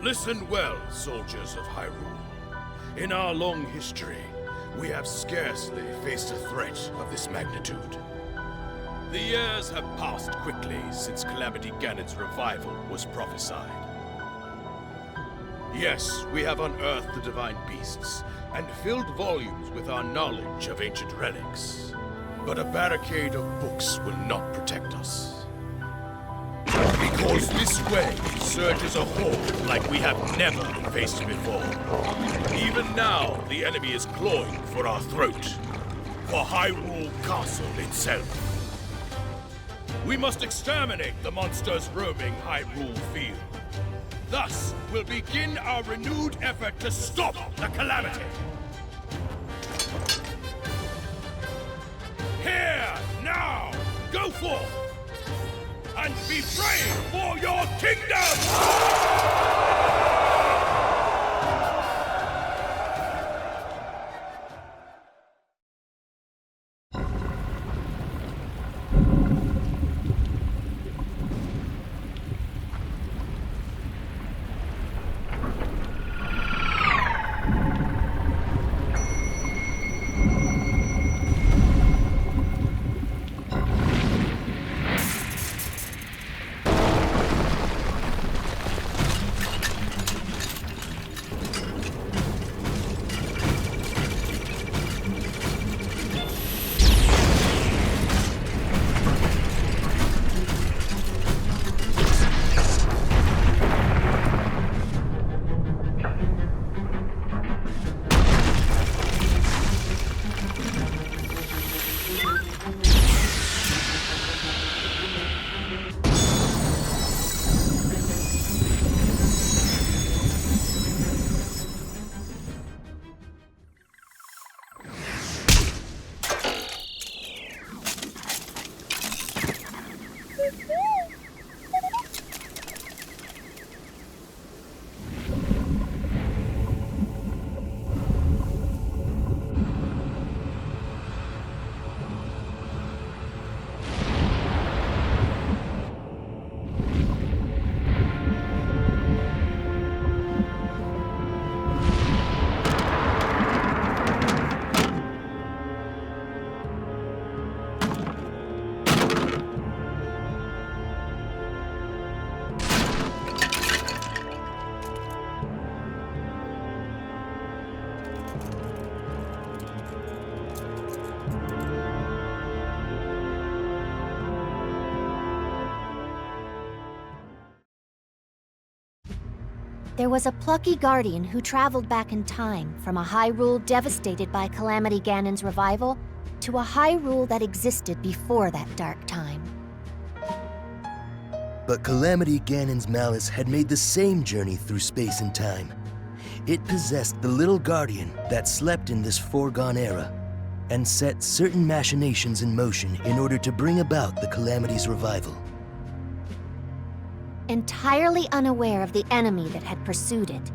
Listen well, soldiers of Hyrule. In our long history, we have scarcely faced a threat of this magnitude. The years have passed quickly since Calamity Ganon's revival was prophesied. Yes, we have unearthed the divine beasts and filled volumes with our knowledge of ancient relics. But a barricade of books will not protect us. Because this way surges a horde like we have never faced before. Even now, the enemy is clawing for our throat. For Hyrule Castle itself. We must exterminate the monsters roaming Hyrule Field. Thus, we'll begin our renewed effort to stop the Calamity. Here, now, go forth! And be brave for your kingdom! There was a plucky guardian who traveled back in time from a Hyrule devastated by Calamity Ganon's revival to a Hyrule that existed before that dark time. But Calamity Ganon's malice had made the same journey through space and time. It possessed the little guardian that slept in this foregone era and set certain machinations in motion in order to bring about the Calamity's revival. Entirely unaware of the enemy that had pursued it,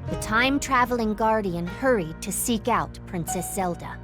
the time-traveling guardian hurried to seek out Princess Zelda.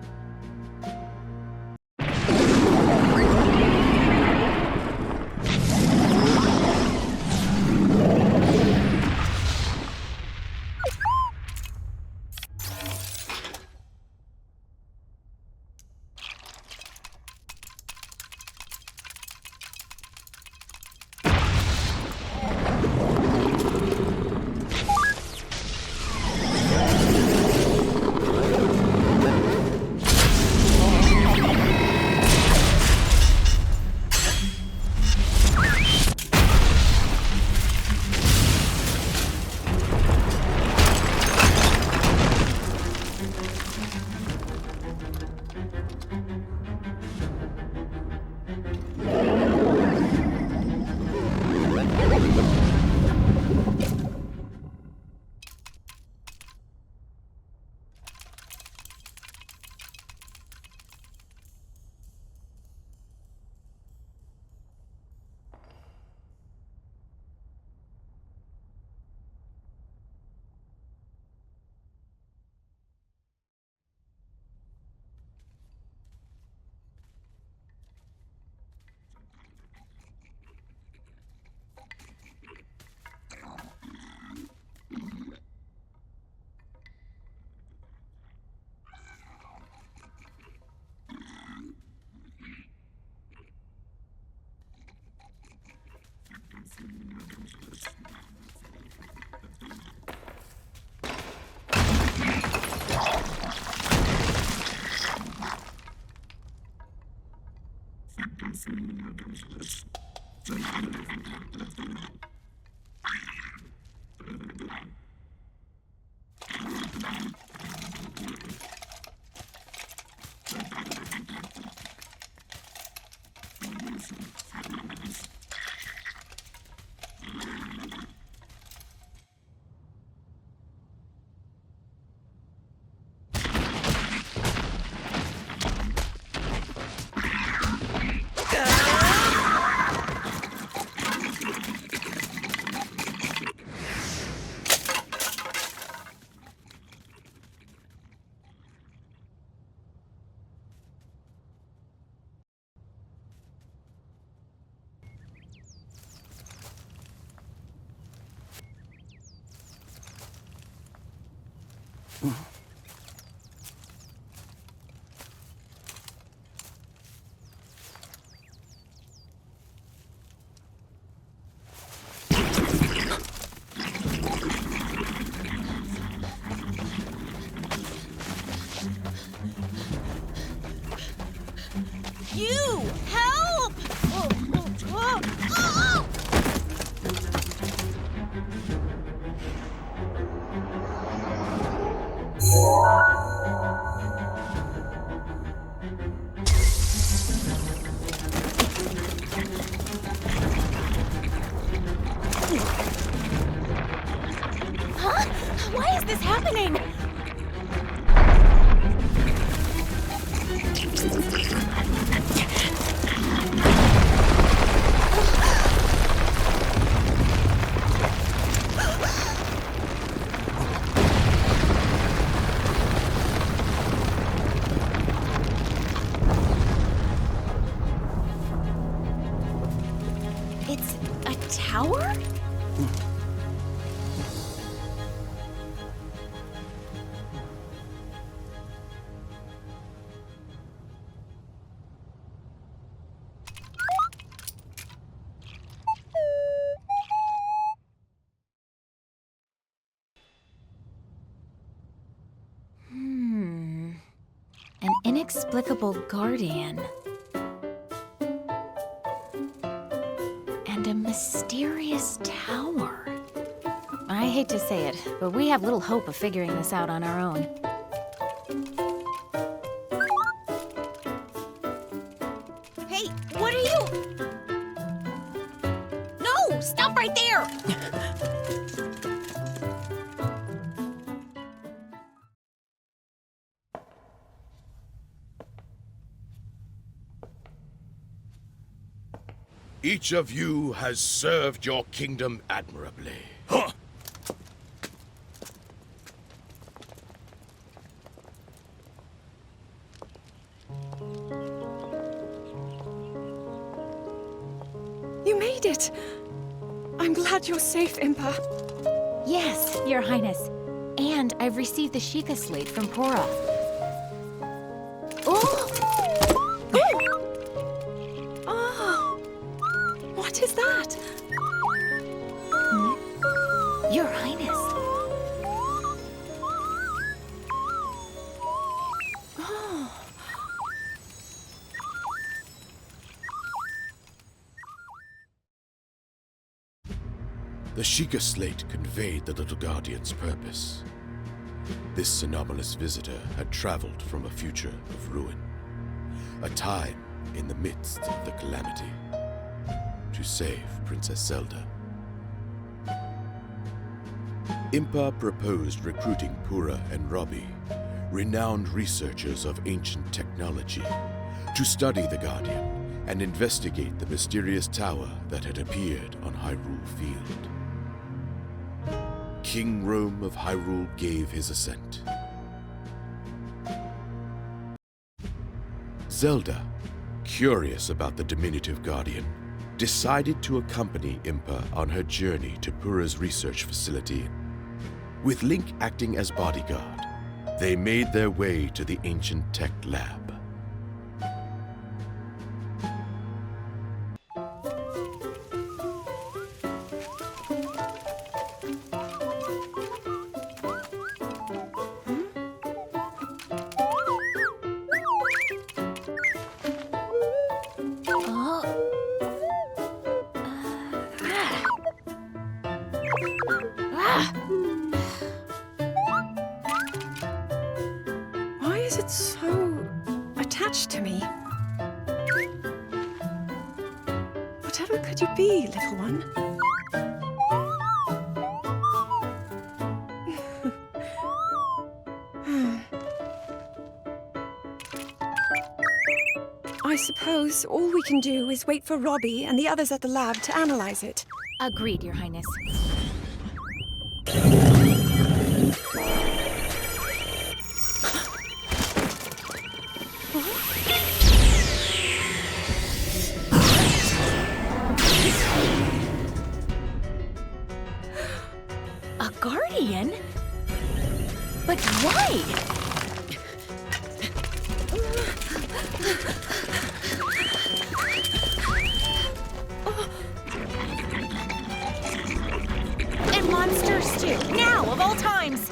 You! Help! Huh? Why is this happening? It's a tower? An inexplicable guardian. And a mysterious tower. I hate to say it, but we have little hope of figuring this out on our own. Hey, what are you? No! Stop right there! Each of you has served your kingdom admirably. Huh! You made it! I'm glad you're safe, Impa. Yes, Your Highness. And I've received the Sheikah slate from Pura. Oh! Oh! What is that? Your Highness. Oh. The Sheikah slate conveyed the little guardian's purpose. This anomalous visitor had traveled from a future of ruin, a time in the midst of the calamity, to save Princess Zelda. Impa proposed recruiting Pura and Robbie, renowned researchers of ancient technology, to study the Guardian and investigate the mysterious tower that had appeared on Hyrule Field. King Rome of Hyrule gave his assent. Zelda, curious about the diminutive Guardian, decided to accompany Impa on her journey to Pura's research facility. With Link acting as bodyguard, they made their way to the ancient tech lab. Whatever could you be, little one? I suppose all we can do is wait for Robbie and the others at the lab to analyze it. Agreed, Your Highness. A guardian? But why? And monsters too. Now, of all times.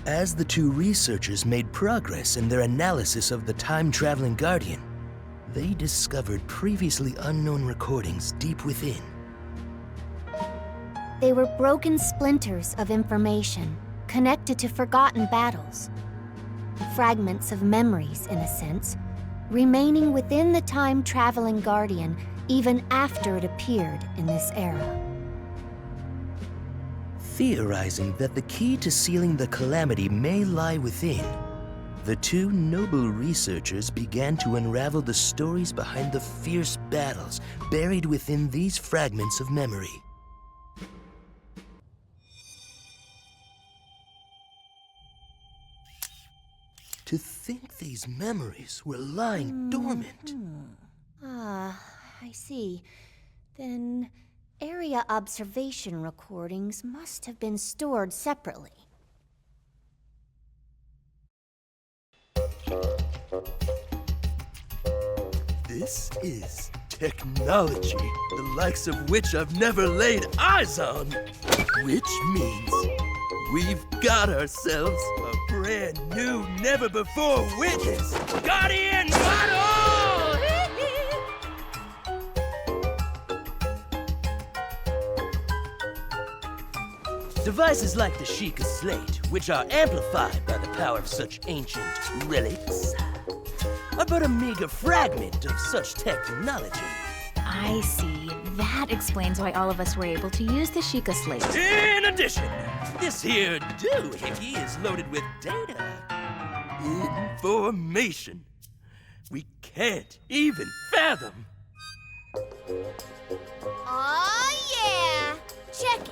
As the two researchers made progress in their analysis of the time-traveling Guardian, they discovered previously unknown recordings deep within. They were broken splinters of information, connected to forgotten battles. Fragments of memories, in a sense, remaining within the time-traveling Guardian even after it appeared in this era. Theorizing that the key to sealing the Calamity may lie within, the two noble researchers began to unravel the stories behind the fierce battles buried within these fragments of memory. To think these memories were lying dormant. Ah, I see. Then area observation recordings must have been stored separately. This is technology, the likes of which I've never laid eyes on. Which means we've got ourselves a brand new, never-before witnessed Guardian battle! Devices like the Sheikah Slate, which are amplified by the power of such ancient relics, are but a meager fragment of such technology. I see. That explains why all of us were able to use the Sheikah Slate. In addition, this here doohickey is loaded with data. Information we can't even fathom. Oh yeah! Check it!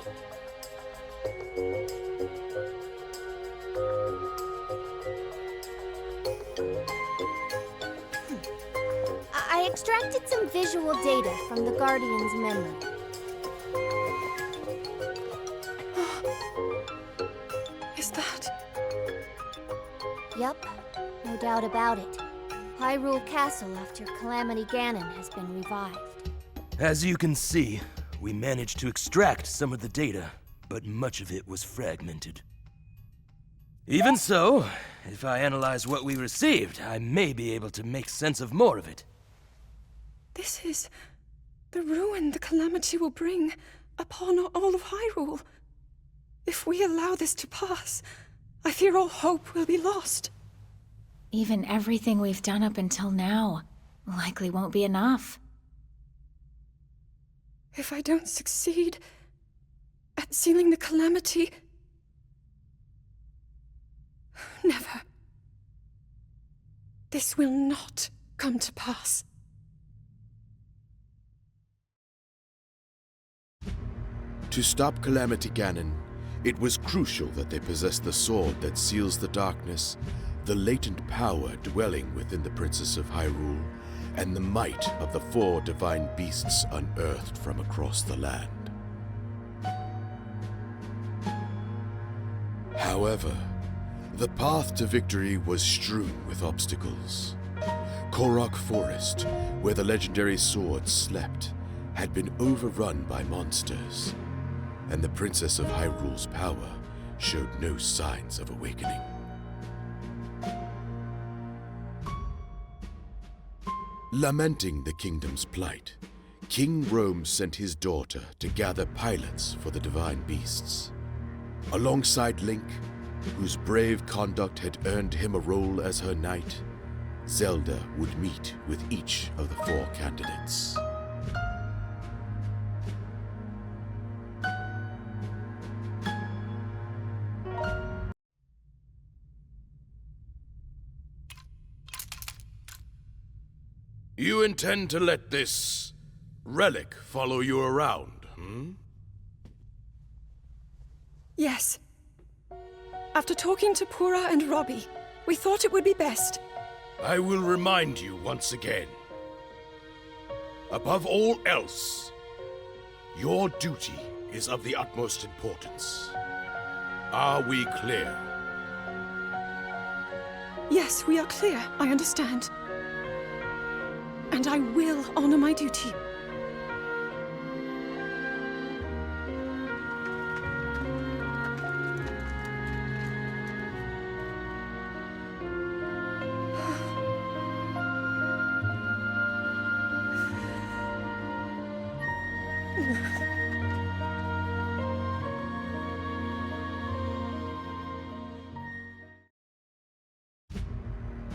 I extracted some visual data from the Guardian's memory. Is that... Yup, no doubt about it. Hyrule Castle after Calamity Ganon has been revived. As you can see, we managed to extract some of the data, but much of it was fragmented. Even so, if I analyze what we received, I may be able to make sense of more of it. This is the ruin the Calamity will bring upon all of Hyrule. If we allow this to pass, I fear all hope will be lost. Even everything we've done up until now likely won't be enough. If I don't succeed at sealing the Calamity... Never. This will not come to pass. To stop Calamity Ganon, it was crucial that they possess the sword that seals the darkness the latent power dwelling within the Princess of Hyrule, and the might of the 4 divine beasts unearthed from across the land. However, the path to victory was strewn with obstacles. Korok Forest, where the legendary sword slept, had been overrun by monsters, and the Princess of Hyrule's power showed no signs of awakening. Lamenting the kingdom's plight, King Rome sent his daughter to gather pilots for the divine beasts. Alongside Link, whose brave conduct had earned him a role as her knight, Zelda would meet with each of the 4 candidates. You intend to let this relic follow you around, hmm? Yes. After talking to Pura and Robbie, we thought it would be best. I will remind you once again. Above all else, your duty is of the utmost importance. Are we clear? Yes, we are clear. I understand. And I will honor my duty.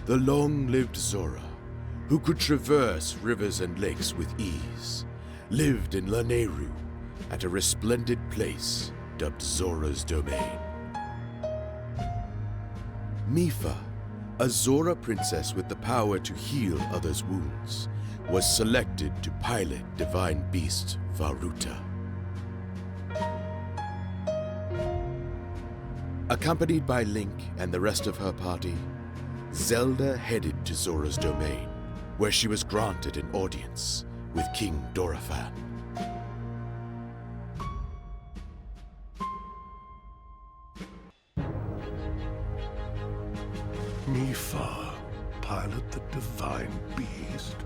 The long-lived Zora, who could traverse rivers and lakes with ease, lived in Lanayru, at a resplendent place dubbed Zora's Domain. Mipha, a Zora princess with the power to heal others' wounds, was selected to pilot divine beast Varuta. Accompanied by Link and the rest of her party, Zelda headed to Zora's Domain, where she was granted an audience with King Dorephan. Mipha, pilot the divine beast.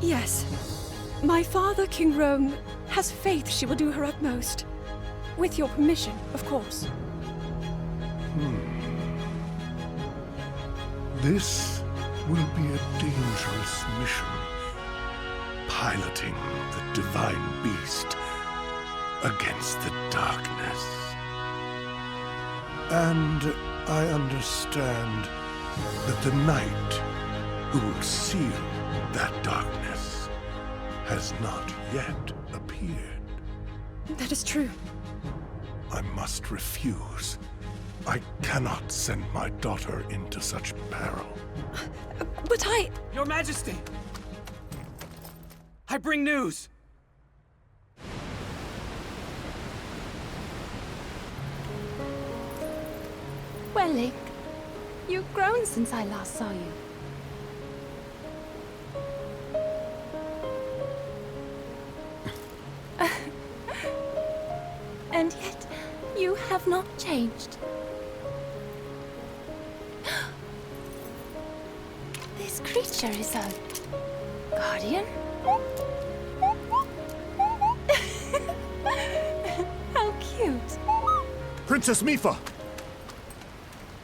Yes. My father, King Rome, has faith she will do her utmost. With your permission, of course. This will be a dangerous mission. Piloting the divine beast against the darkness. And I understand that the knight who will seal that darkness has not yet appeared. That is true. I must refuse. I cannot send my daughter into such peril. But I... Your Majesty! I bring news! Well, Link, you've grown since I last saw you. And yet, you have not changed. This creature is a guardian? How cute. Princess Mipha!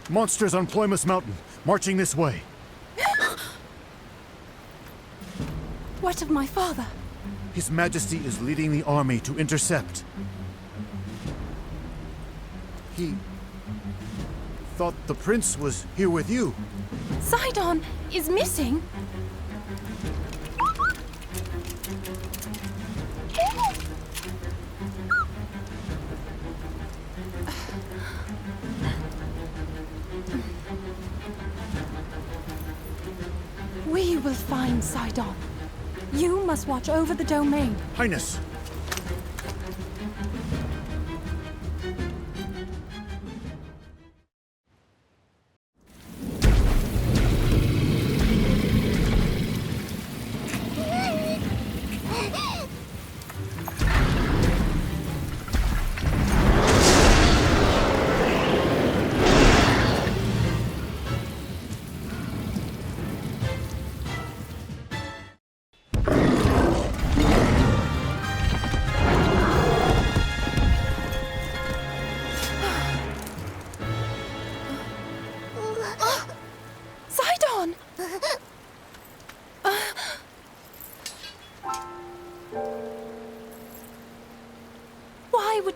Monsters on Ploymus Mountain, marching this way. What of my father? His Majesty is leading the army to intercept. He thought the prince was here with you. Sidon is missing? We will find Sidon. You must watch over the domain. Highness!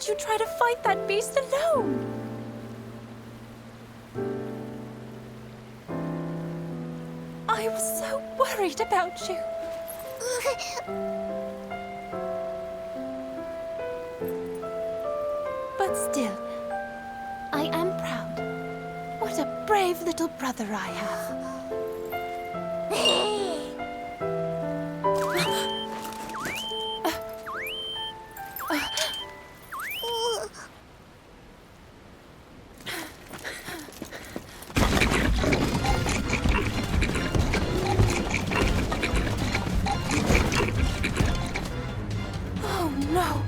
you try to fight that beast alone? I was so worried about you. But still, I am proud. What a brave little brother I have. Oh no!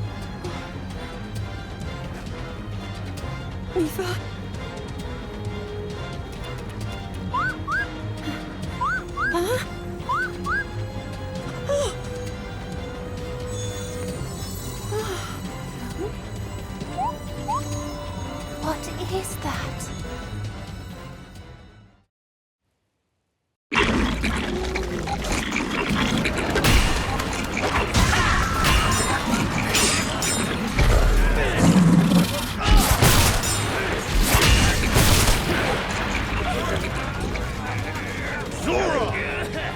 Eva? Huh? What is that? Zora!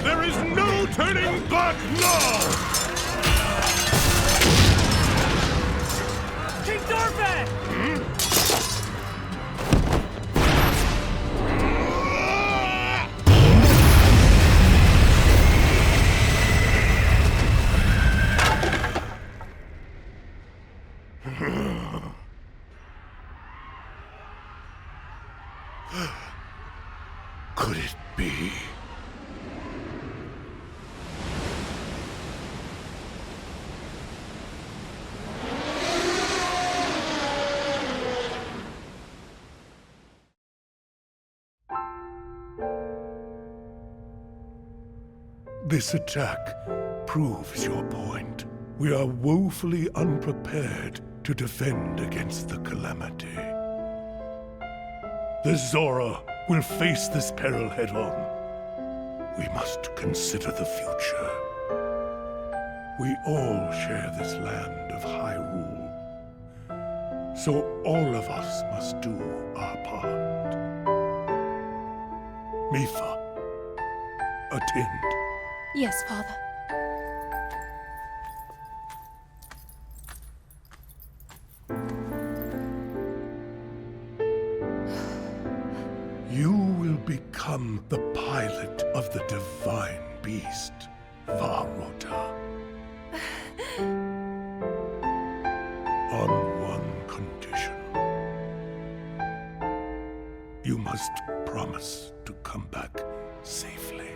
There is no turning back now! King Dorfan! Could it be? This attack proves your point. We are woefully unprepared to defend against the Calamity. The Zora will face this peril head-on. We must consider the future. We all share this land of Hyrule. So all of us must do our part. Mipha, attend. Yes, Father. You will become the pilot of the divine beast, Varota. On one condition. You must promise to come back safely.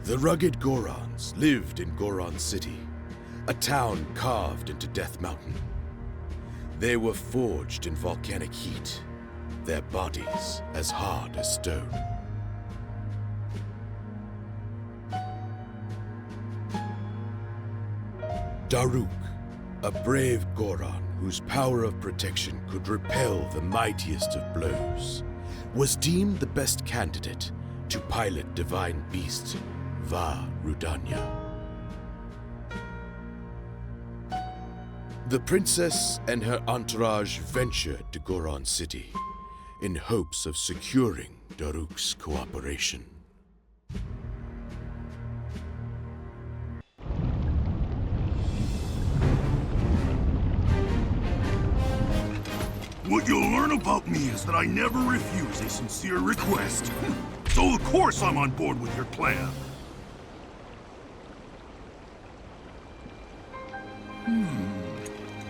The rugged Gorons lived in Goron City, a town carved into Death Mountain. They were forged in volcanic heat, their bodies as hard as stone. Daruk, a brave Goron whose power of protection could repel the mightiest of blows, was deemed the best candidate to pilot divine beast Rudania. The princess and her entourage ventured to Goron City in hopes of securing Daruk's cooperation. What you'll learn about me is that I never refuse a sincere request. So of course I'm on board with your plan.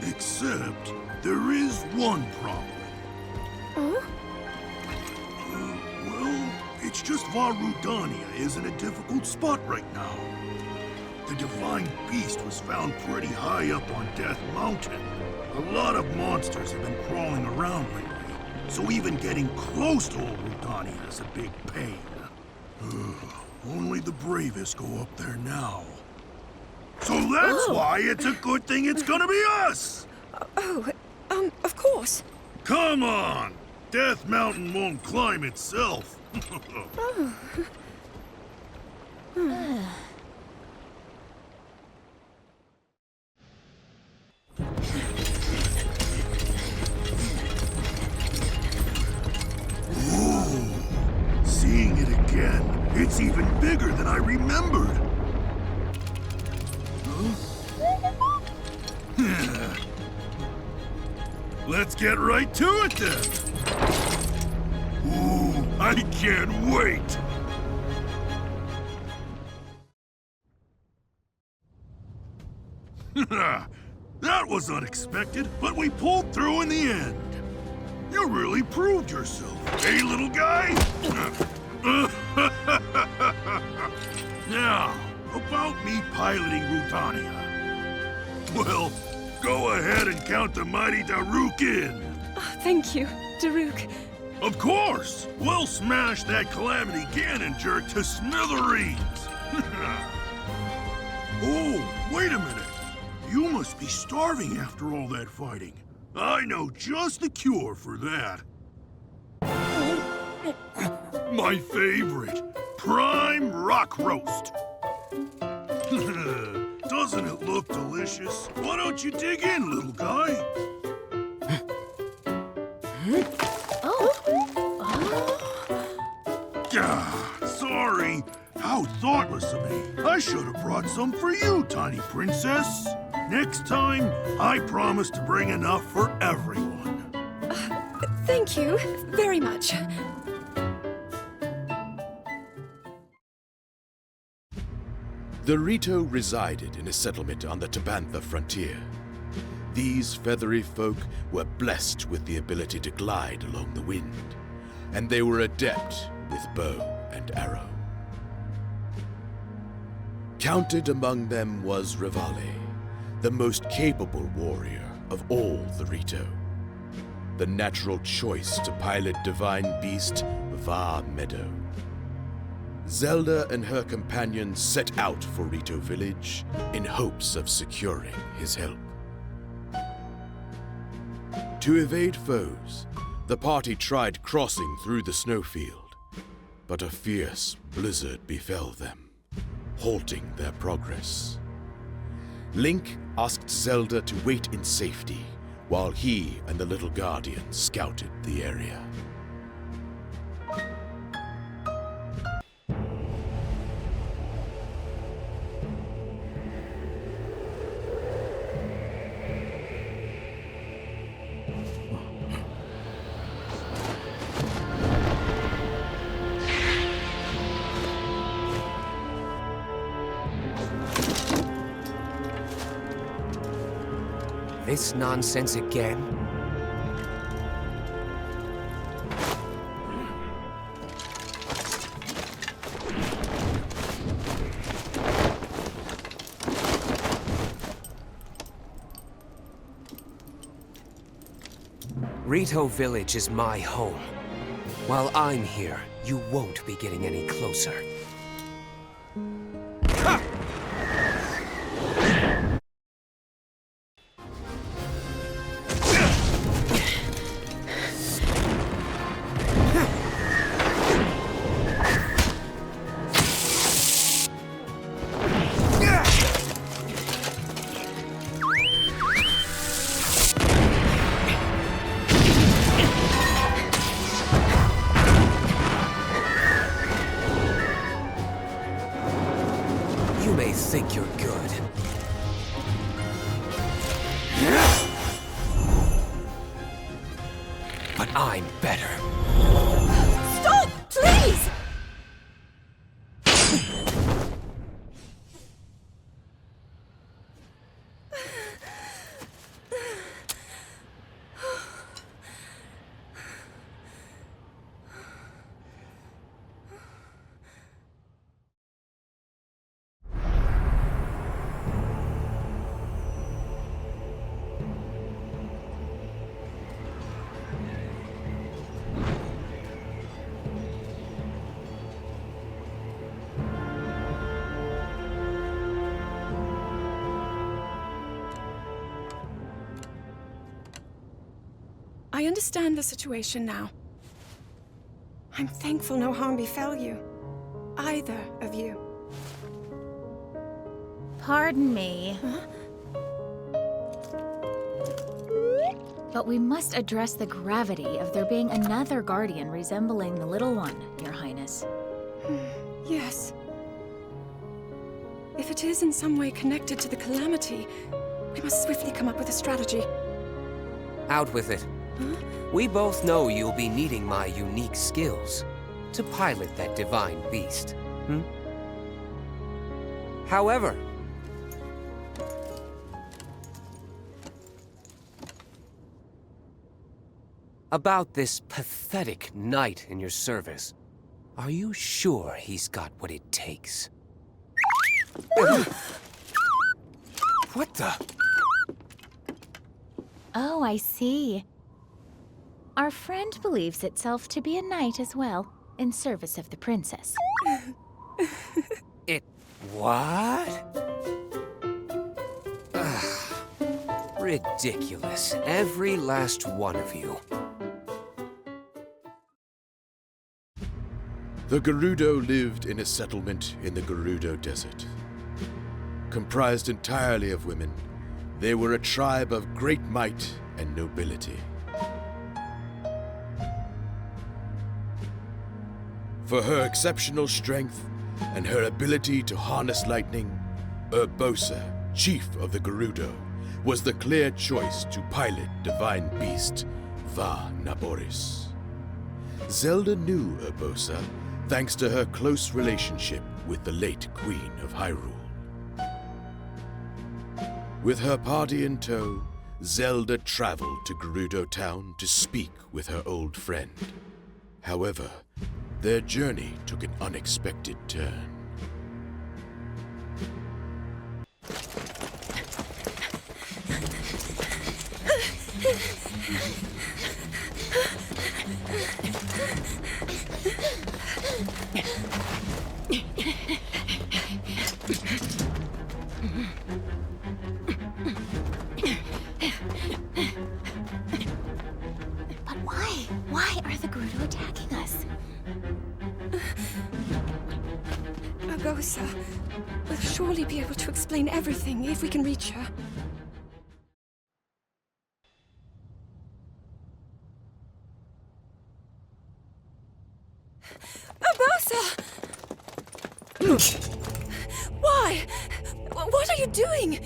Except there is one problem. Oh? Well, it's just Rudania is in a difficult spot right now. The divine beast was found pretty high up on Death Mountain. A lot of monsters have been crawling around lately, so even getting close to old Rudania is a big pain. Only the bravest go up there now. So that's why it's a good thing it's gonna be us! Of course. Come on! Death Mountain won't climb itself. Ooh, seeing it again, it's even bigger than I remembered. Huh? Let's get right to it then. Ooh, I can't wait. That was unexpected, but we pulled through in the end. You really proved yourself, eh, little guy? Now, about me piloting Rudania. Well, go ahead and count the mighty Daruk in. Oh, thank you, Daruk. Of course! We'll smash that Calamity cannon jerk to smithereens! Oh, wait a minute. You must be starving after all that fighting. I know just the cure for that. My favorite, prime rock roast. Doesn't it look delicious? Why don't you dig in, little guy? Sorry. How thoughtless of me. I should have brought some for you, tiny princess. Next time, I promise to bring enough for everyone. Thank you very much. The Rito resided in a settlement on the Tabantha frontier. These feathery folk were blessed with the ability to glide along the wind, and they were adept with bow and arrow. Counted among them was Rivale, the most capable warrior of all the Rito, the natural choice to pilot divine beast Va Meadow. Zelda and her companions set out for Rito Village in hopes of securing his help. To evade foes, the party tried crossing through the snowfield, but a fierce blizzard befell them, halting their progress. Link asked Zelda to wait in safety while he and the little guardian scouted the area. This nonsense again? Rito Village is my home. While I'm here, you won't be getting any closer. You may think you're good. But I'm better. Stop, please! I understand the situation now. I'm thankful no harm befell you. Either of you. Pardon me. Huh? But we must address the gravity of there being another guardian resembling the little one, Your Highness. Yes. If it is in some way connected to the Calamity, we must swiftly come up with a strategy. Out with it. Huh? We both know you'll be needing my unique skills to pilot that divine beast. However, about this pathetic knight in your service, are you sure he's got what it takes? What the? Oh, I see. Our friend believes itself to be a knight as well, in service of the princess. What? Ridiculous. Every last one of you. The Gerudo lived in a settlement in the Gerudo Desert. Comprised entirely of women, they were a tribe of great might and nobility. For her exceptional strength and her ability to harness lightning, Urbosa, chief of the Gerudo, was the clear choice to pilot divine beast Va Naboris. Zelda knew Urbosa thanks to her close relationship with the late Queen of Hyrule. With her party in tow, Zelda traveled to Gerudo Town to speak with her old friend. However, their journey took an unexpected turn. But why? Why are the Gerudo attacking us? Urbosa will surely be able to explain everything if we can reach her. Urbosa! Why? What are you doing?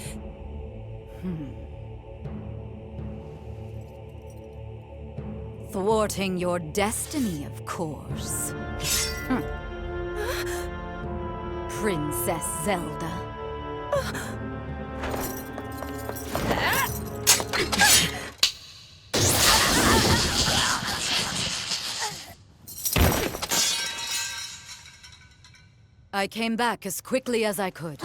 Thwarting your destiny, of course. Princess Zelda. I came back as quickly as I could.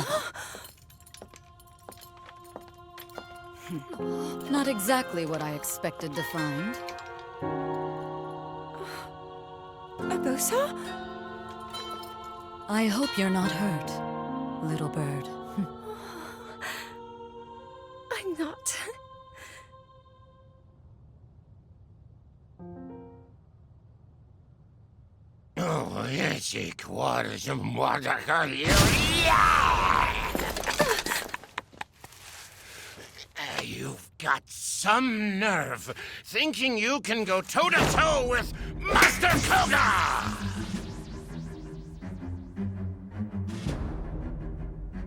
Not exactly what I expected to find. Urbosa? I hope you're not hurt, little bird. I'm not. Oh, yes, you've got some nerve, thinking you can go toe-to-toe with Master Koga!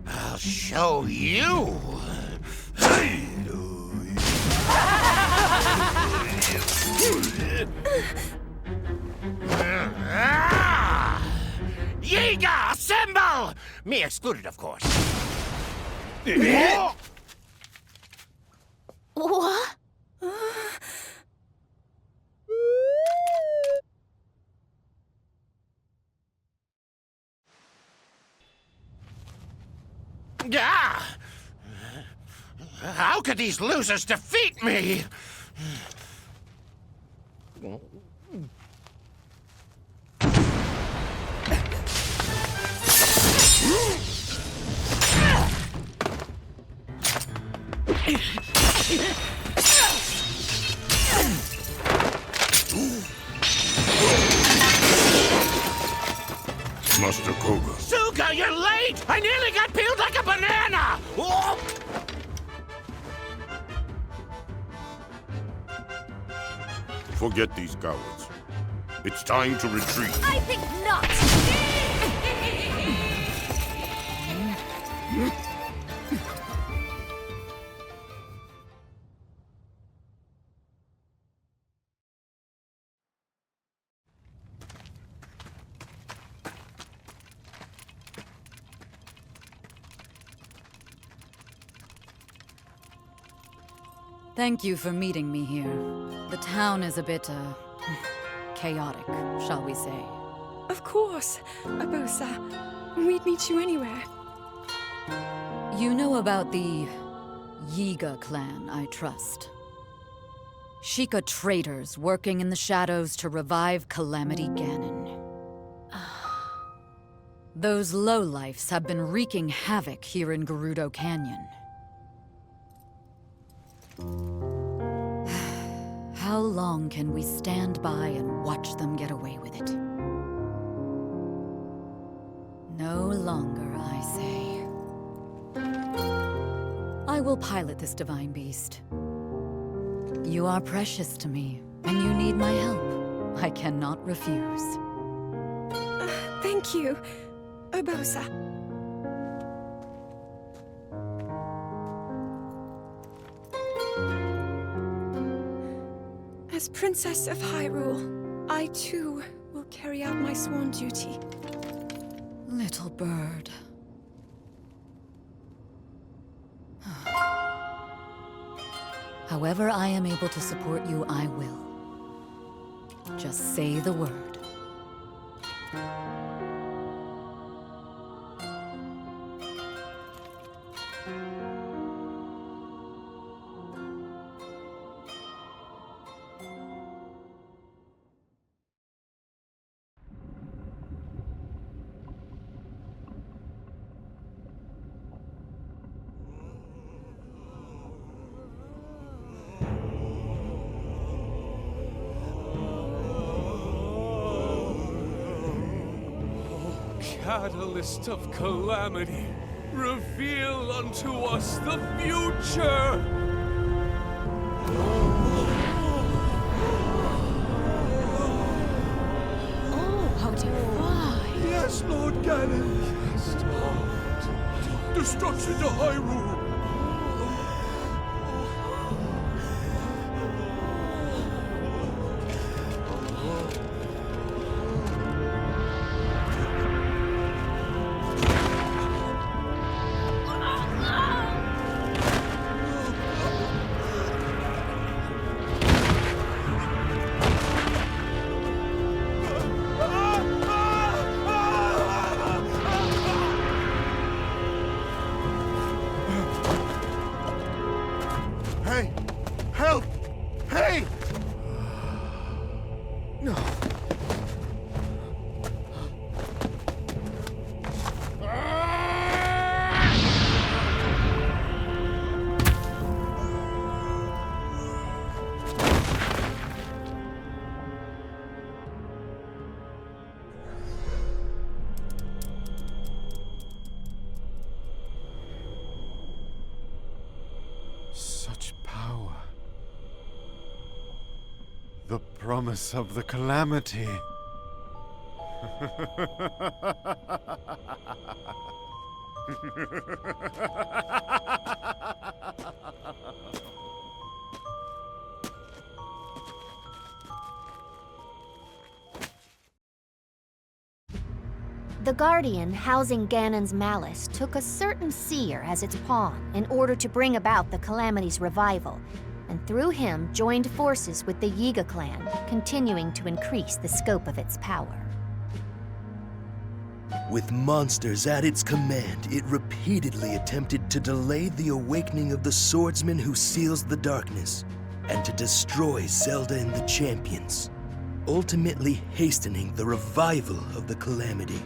I'll show you! Yiga, assemble! Me excluded, of course. What? Yeah! How could these losers defeat me? Master Koga. Suga, you're late! I nearly got peeled like a banana! Oh! Forget these cowards. It's time to retreat. I think not! Thank you for meeting me here. The town is a bit, chaotic, shall we say. Of course, Abosa. We'd meet you anywhere. You know about the Yiga clan, I trust. Sheikah traitors working in the shadows to revive Calamity Ganon. Those lowlifes have been wreaking havoc here in Gerudo Canyon. How long can we stand by and watch them get away with it? No longer, I say. I will pilot this divine beast. You are precious to me, and you need my help. I cannot refuse. Thank you, Abosa. As Princess of Hyrule, I too will carry out my sworn duty. Little bird. However I am able to support you, I will. Just say the word. Catalyst of calamity, reveal unto us the future! Oh, how divine! Yes, Lord Ganon. Destruction to Hyrule. Hey! Help! Hey! No. Such power. The promise of the Calamity. The Guardian housing Ganon's malice took a certain seer as its pawn in order to bring about the Calamity's revival, and through him joined forces with the Yiga clan, continuing to increase the scope of its power. With monsters at its command, it repeatedly attempted to delay the awakening of the swordsman who seals the darkness, and to destroy Zelda and the champions, ultimately hastening the revival of the Calamity.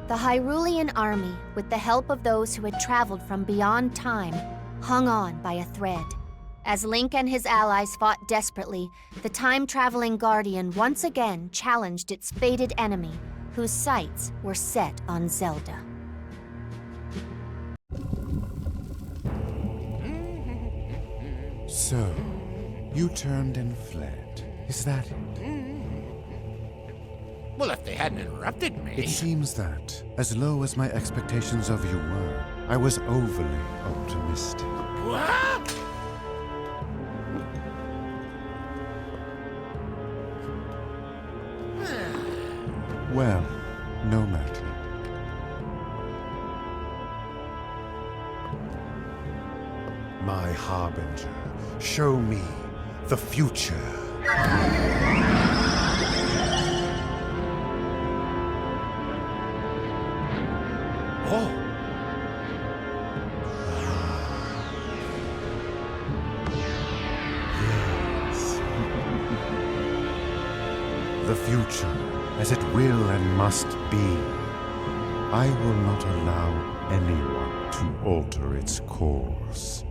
The Hyrulean army, with the help of those who had traveled from beyond time, hung on by a thread. As Link and his allies fought desperately, the time-traveling Guardian once again challenged its fated enemy, whose sights were set on Zelda. So, you turned and fled. Is that it? Well, if they hadn't interrupted me... It seems that, as low as my expectations of you were, I was overly optimistic. What? Well, no matter. My harbinger, show me the future. Oh! Yes. The future, as it will and must be. I will not allow anyone to alter its course.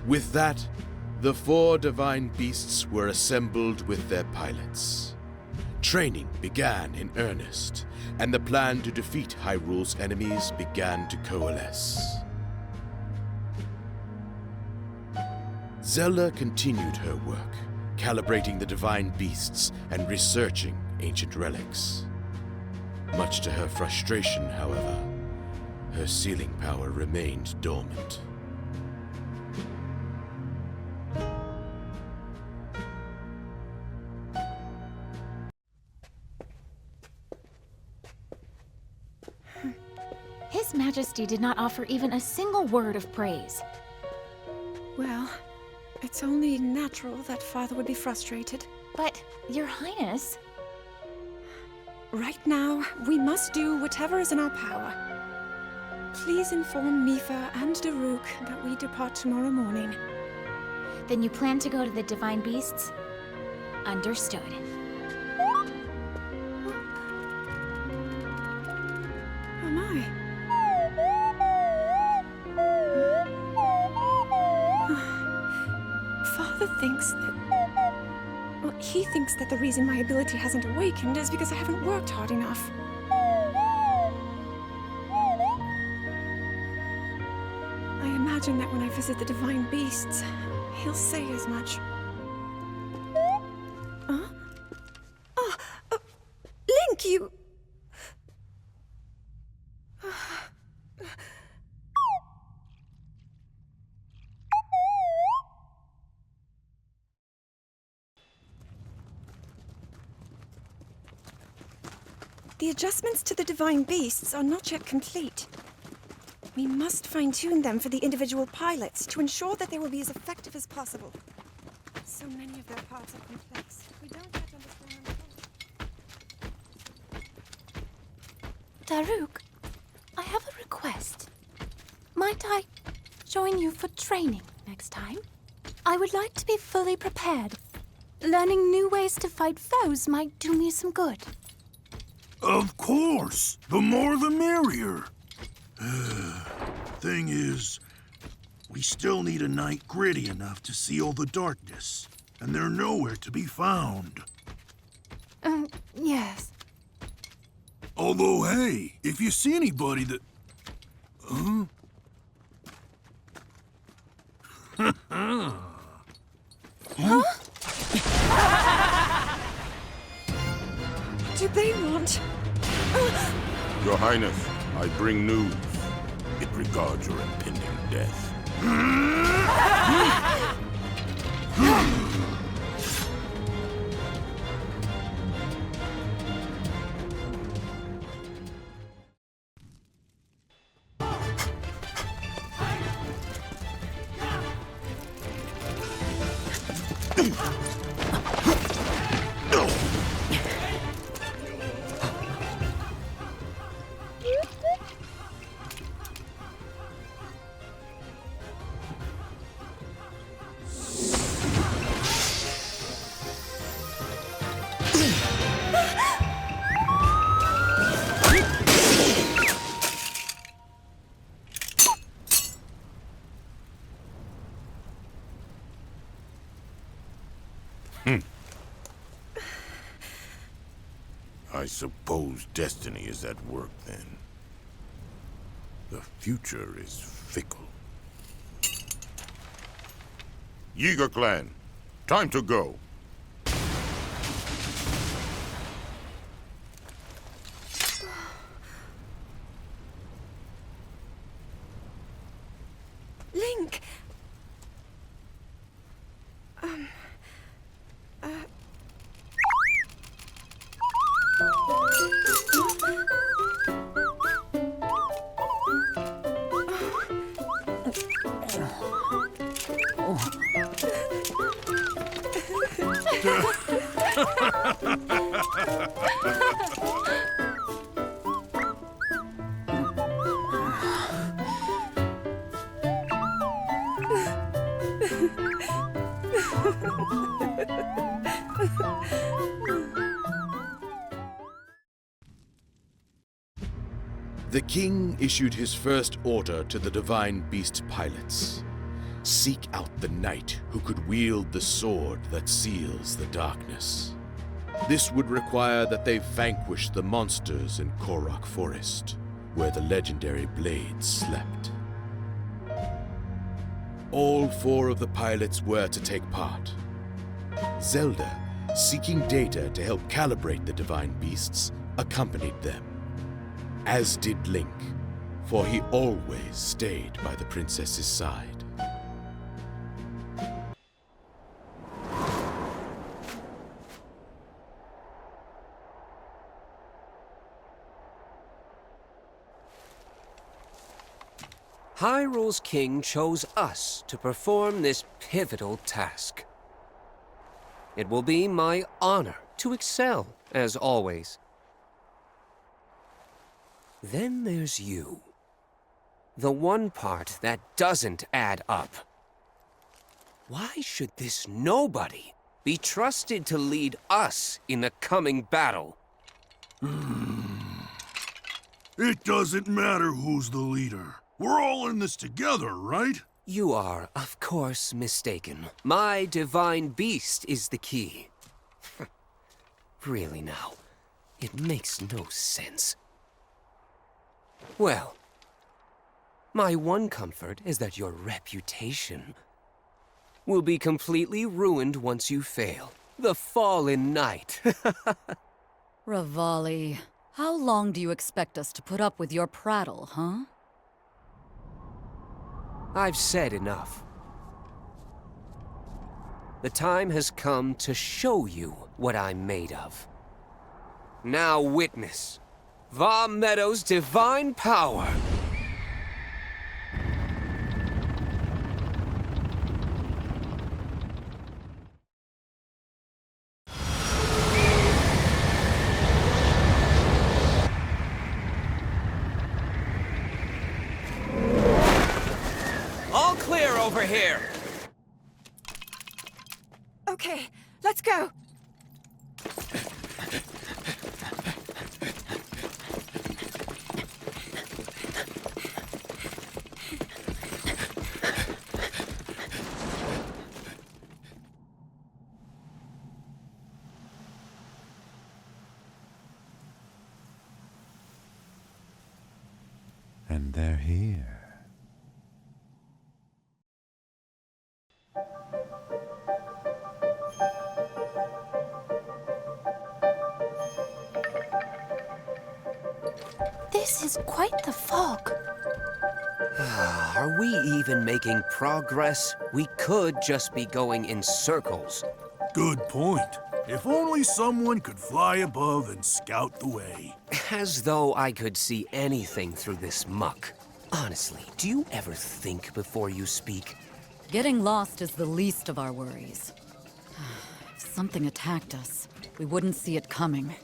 With that, the 4 divine beasts were assembled with their pilots. Training began in earnest, and the plan to defeat Hyrule's enemies began to coalesce. Zelda continued her work, calibrating the divine beasts and researching ancient relics. Much to her frustration, however, her sealing power remained dormant. His Majesty did not offer even a single word of praise. Well, it's only natural that Father would be frustrated. But, Your Highness... Right now, we must do whatever is in our power. Please inform Mipha and Daruk that we depart tomorrow morning. Then you plan to go to the Divine Beasts? Understood. Oh my. Father thinks that... Well, he thinks that the reason my ability hasn't awakened is because I haven't worked hard enough. I imagine that when I visit the Divine Beasts, he'll say as much. Huh? Oh, Link, you... The adjustments to the Divine Beasts are not yet complete. We must fine-tune them for the individual pilots to ensure that they will be as effective as possible. So many of their parts are complex. We don't yet understand them fully. Daruk, I have a request. Might I join you for training next time? I would like to be fully prepared. Learning new ways to fight foes might do me some good. Of course! The more the merrier! Thing is, we still need a night gritty enough to seal the darkness, and they're nowhere to be found. Yes. Although, hey, if you see anybody that... Huh? Huh? Do they want... Your Highness, I bring news. It regards your impending death. I suppose destiny is at work then. The future is fickle. Yiga clan, time to go. Link! The king issued his first order to the divine beast pilots. Seek out the knight who could wield the sword that seals the darkness. This would require that they vanquish the monsters in Korok Forest, where the legendary blades slept. All 4 of the pilots were to take part. Zelda, seeking data to help calibrate the divine beasts, accompanied them. As did Link, for he always stayed by the princess's side. Hyrule's king chose us to perform this pivotal task. It will be my honor to excel, as always. Then there's you. The one part that doesn't add up. Why should this nobody be trusted to lead us in the coming battle? It doesn't matter who's the leader. We're all in this together, right? You are, of course, mistaken. My divine beast is the key. Really now, it makes no sense. Well, my one comfort is that your reputation will be completely ruined once you fail. The fallen knight. Revali, how long do you expect us to put up with your prattle, huh? I've said enough. The time has come to show you what I'm made of. Now witness Va Meadow's divine power. All clear over here. Okay, let's go. And they're here. This is quite the fog. Are we even making progress? We could just be going in circles. Good point. If only someone could fly above and scout the way. As though I could see anything through this muck. Honestly, do you ever think before you speak? Getting lost is the least of our worries. If something attacked us, we wouldn't see it coming.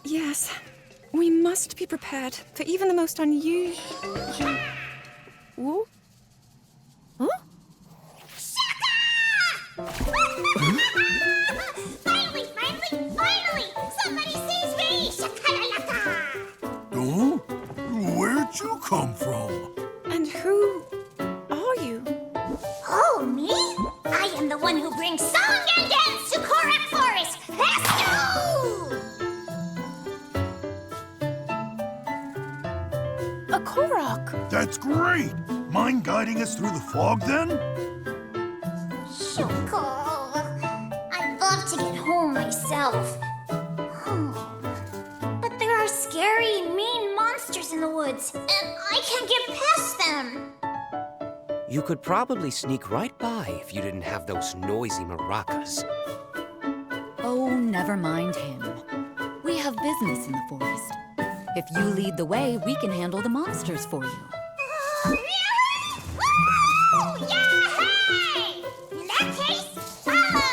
Yes, we must be prepared for even the most unusual... Ooh? Huh? Finally! Somebody sees me! Shakalaka! Oh? Where'd you come from? And who are you? Oh, me? I am the one who bring song and dance to Korak Forest! Let's go! A Korok! That's great! Mind guiding us through the fog, then? Sure. I'd love to get home myself. But there are scary, mean monsters in the woods, and I can't get past them. You could probably sneak right by if you didn't have those noisy maracas. Oh, never mind him. We have business in the forest. If you lead the way, we can handle the monsters for you. Woo! Yay! In that case, follow!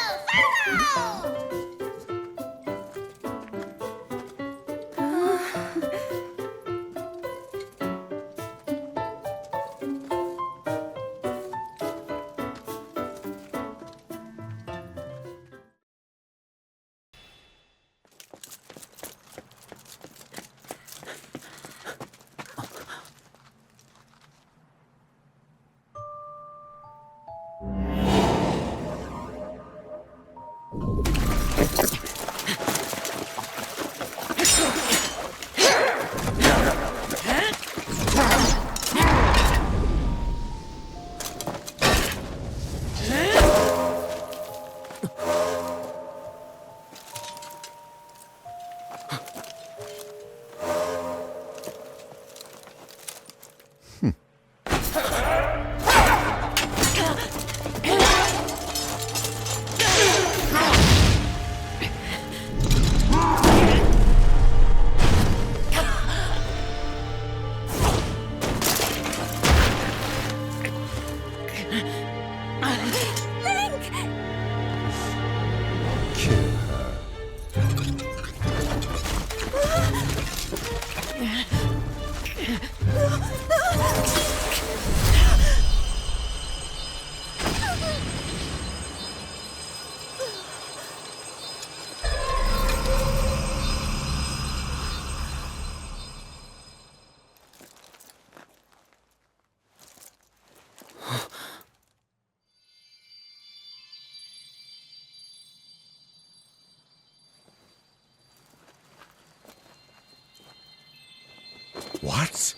What?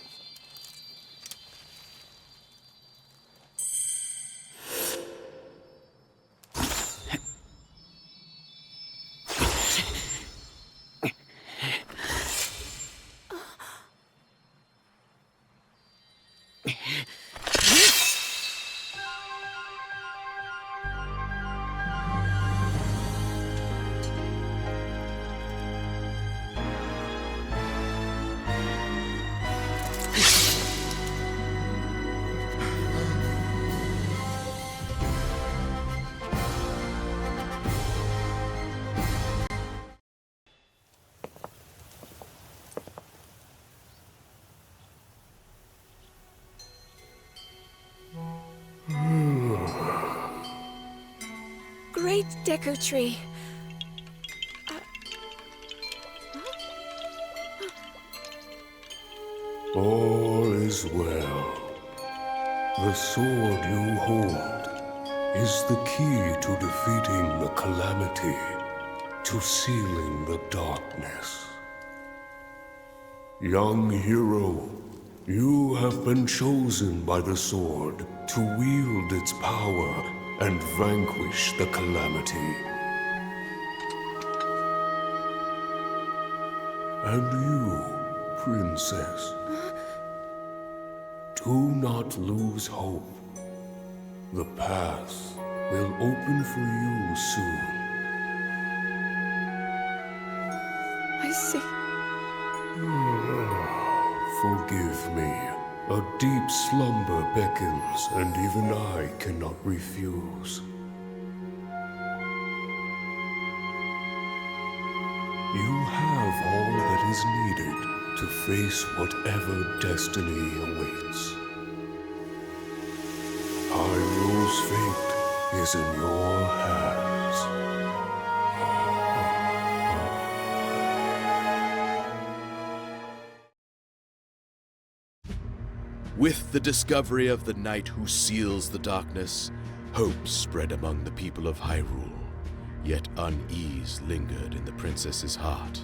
Great Deku Tree. All is well. The sword you hold is the key to defeating the calamity, to sealing the darkness. Young hero, you have been chosen by the sword to wield its power and vanquish the calamity. And you, princess, do not lose hope. The path will open for you soon. I see. Forgive me. A deep slumber beckons, and even I cannot refuse. You have all that is needed to face whatever destiny awaits. Hyrule's fate is in your hands. With the discovery of the knight who seals the darkness, Hope spread among the people of Hyrule, yet unease lingered in the princess's heart.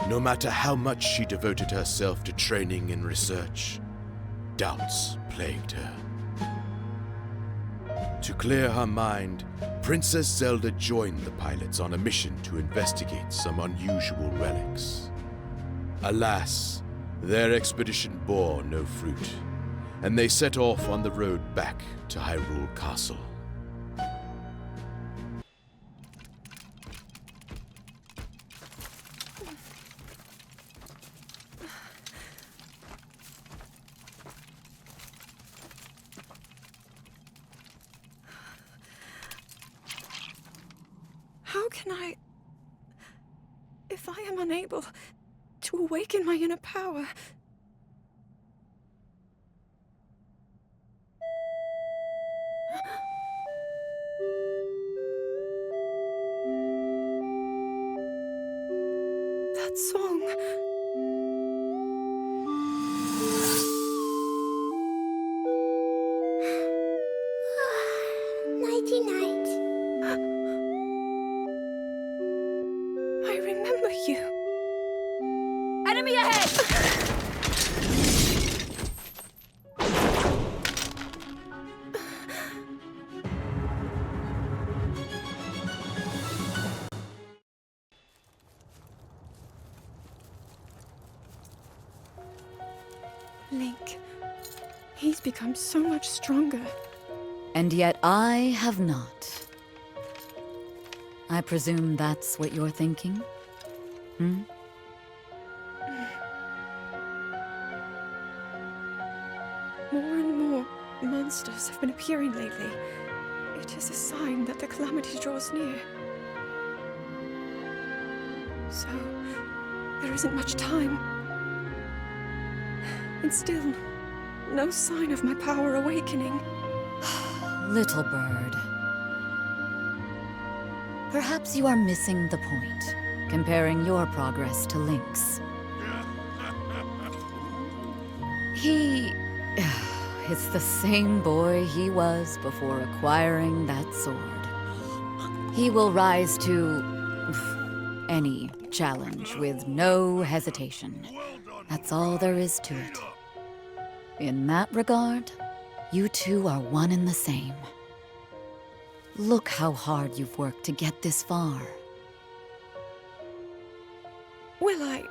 No matter how much she devoted herself to training and research, doubts plagued her. To clear her mind, Princess Zelda joined the pilots on a mission to investigate some unusual relics. Alas, their expedition bore no fruit, and they set off on the road back to Hyrule Castle. How can I... If I am unable to awaken my inner power... That song... Nighty-night. I remember you. Enemy ahead! Link. He's become so much stronger. And yet I have not. I presume that's what you're thinking? Hmm? More and more monsters have been appearing lately. It is a sign that the calamity draws near. So, there isn't much time. And still, no sign of my power awakening. Little bird. Perhaps you are missing the point, comparing your progress to Link's. He... is the same boy he was before acquiring that sword. He will rise to... any challenge with no hesitation. That's all there is to it. In that regard, you two are one and the same. Look how hard you've worked to get this far. Well,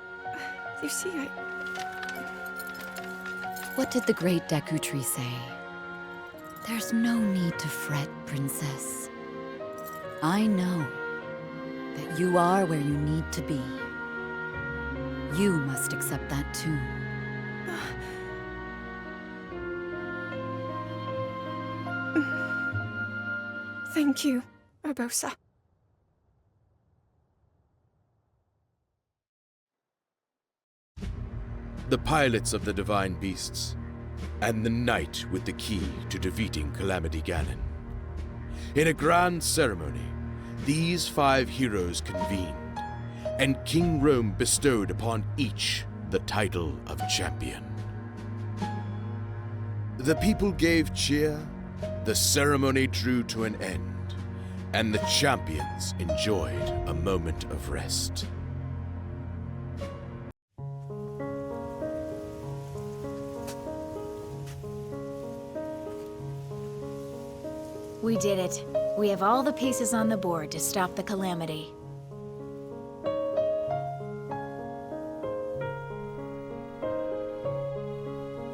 you see, What did the great Deku Tree say? There's no need to fret, Princess. I know that you are where you need to be. You must accept that too. Thank you, Urbosa. The pilots of the divine beasts, and the knight with the key to defeating Calamity Ganon. In a grand ceremony, these 5 heroes convened, and King Rome bestowed upon each the title of champion. The people gave cheer, the ceremony drew to an end, and the champions enjoyed a moment of rest. We did it. We have all the pieces on the board to stop the calamity.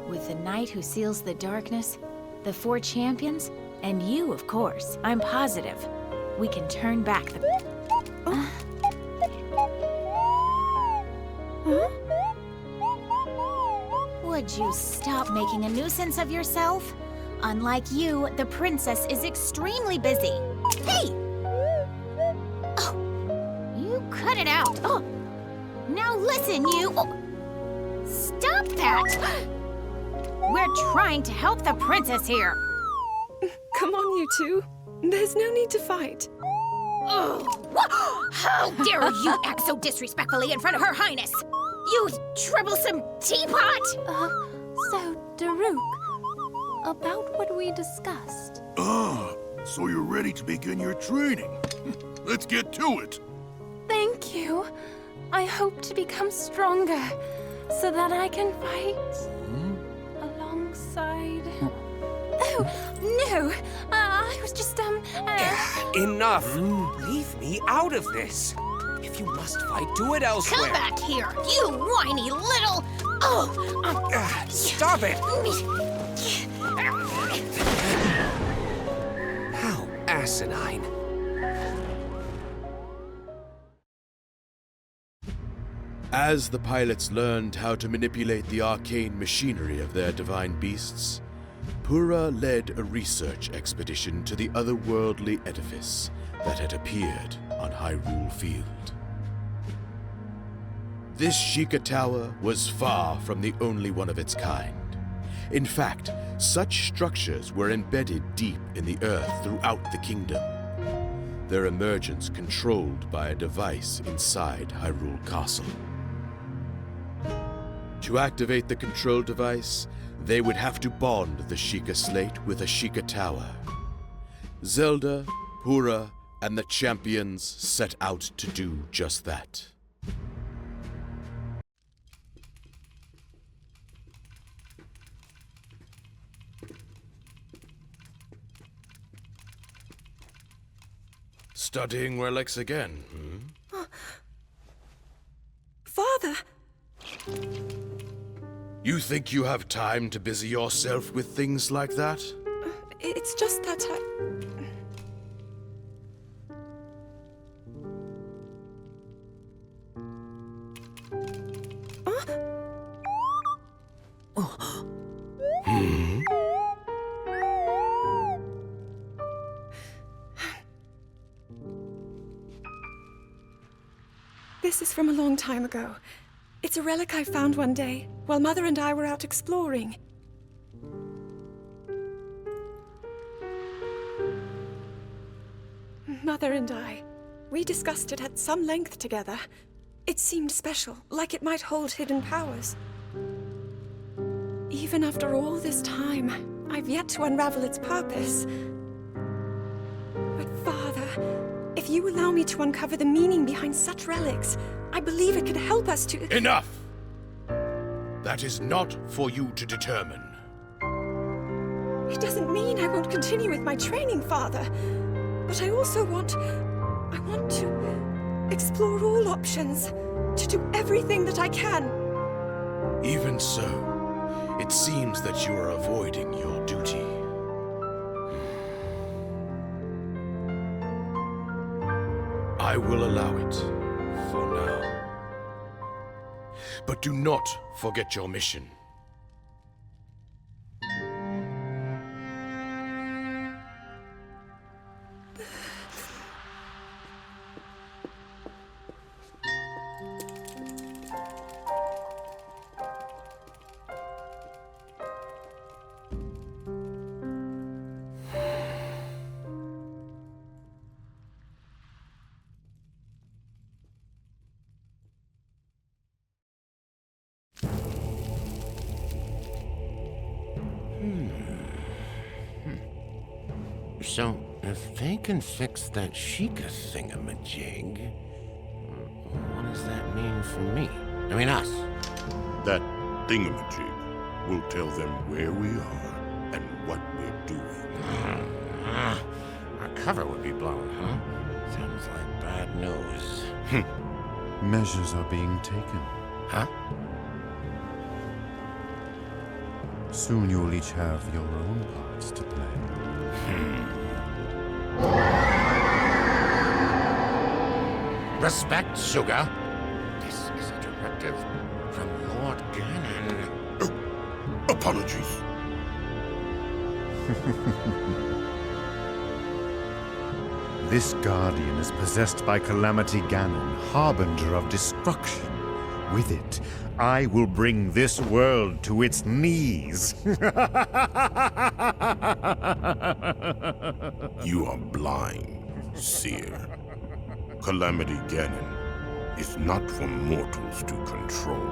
With the knight who seals the darkness, the 4 champions, and you, of course, I'm positive, we can turn back the... Would you stop making a nuisance of yourself? Unlike you, the princess is extremely busy. Hey! Oh, you cut it out. Oh, now listen, you... Oh. Stop that! We're trying to help the princess here. Come on, you two. There's no need to fight. Oh, how dare you act so disrespectfully in front of Her Highness! You troublesome teapot! So, Daruk, about what we discussed. So you're ready to begin your training. Let's get to it. Thank you. I hope to become stronger so that I can fight alongside. Oh, no. I was just, Enough! Leave me out of this. If you must fight, do it elsewhere. Come back here, you whiny little... Oh! Stop it! How asinine. As the pilots learned how to manipulate the arcane machinery of their divine beasts, Pura led a research expedition to the otherworldly edifice that had appeared on Hyrule Field. This Sheikah Tower was far from the only one of its kind. In fact, such structures were embedded deep in the earth throughout the kingdom, their emergence controlled by a device inside Hyrule Castle. To activate the control device, they would have to bond the Sheikah Slate with a Sheikah Tower. Zelda, Pura, and the champions set out to do just that. Studying relics again, Father! You think you have time to busy yourself with things like that? It's just that This is from a long time ago. It's a relic I found one day, while Mother and I were out exploring. Mother and I, we discussed it at some length together. It seemed special, like it might hold hidden powers. Even after all this time, I've yet to unravel its purpose. But Father, if you allow me to uncover the meaning behind such relics, I believe it could help us to— Enough! That is not for you to determine. It doesn't mean I won't continue with my training, Father. But I also want to explore all options, to do everything that I can. Even so, it seems that you are avoiding your duty. I will allow it, for now. But do not forget your mission. So, if they can fix that Sheikah thingamajig, what does that mean for me? I mean us. That thingamajig will tell them where we are and what we're doing. Our cover would be blown, huh? Sounds like bad news. Measures are being taken. Huh? Soon you'll each have your own parts to play. Respect, Sugar. This is a directive from Lord Ganon. Apologies. This guardian is possessed by Calamity Ganon, harbinger of destruction. With it, I will bring this world to its knees. You are blind, Seer. Calamity Ganon is not for mortals to control.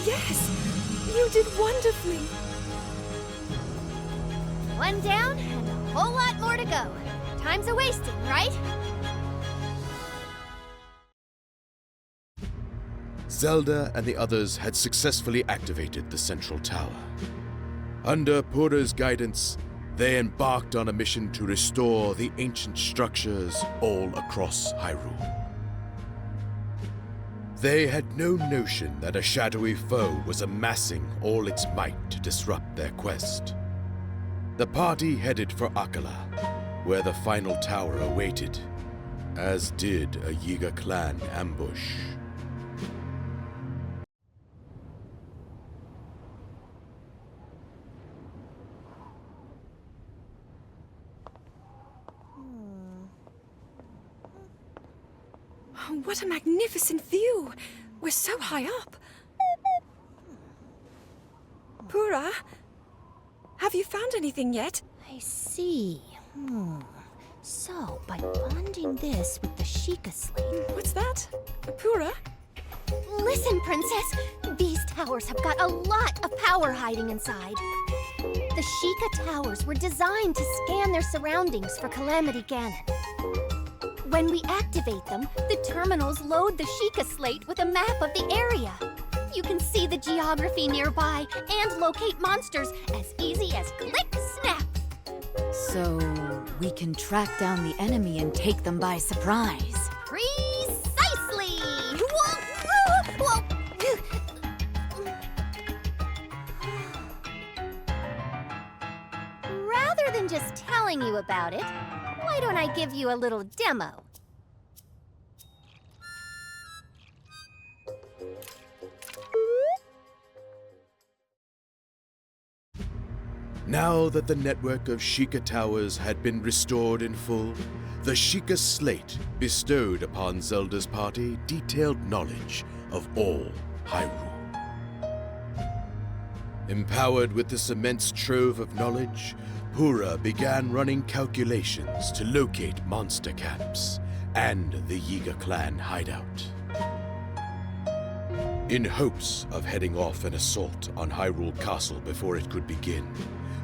Yes! You did wonderfully! One down and a whole lot more to go. Time's a-wasting, right? Zelda and the others had successfully activated the central tower. Under Purah's guidance, they embarked on a mission to restore the ancient structures all across Hyrule. They had no notion that a shadowy foe was amassing all its might to disrupt their quest. The party headed for Akkala, where the final tower awaited, as did a Yiga clan ambush. Oh, what a magnificent view! We're so high up. Pura, have you found anything yet? I see. So, by bonding this with the Sheikah slate... What's that? Pura? Listen, Princess! These towers have got a lot of power hiding inside. The Sheikah towers were designed to scan their surroundings for Calamity Ganon. When we activate them, the terminals load the Sheikah slate with a map of the area. You can see the geography nearby and locate monsters as easy as click snap. So, we can track down the enemy and take them by surprise. Precisely! Rather than just telling you about it, why don't I give you a little demo? Now that the network of Sheikah towers had been restored in full, the Sheikah slate bestowed upon Zelda's party detailed knowledge of all Hyrule. Empowered with this immense trove of knowledge, Pura began running calculations to locate monster camps and the Yiga clan hideout. In hopes of heading off an assault on Hyrule Castle before it could begin,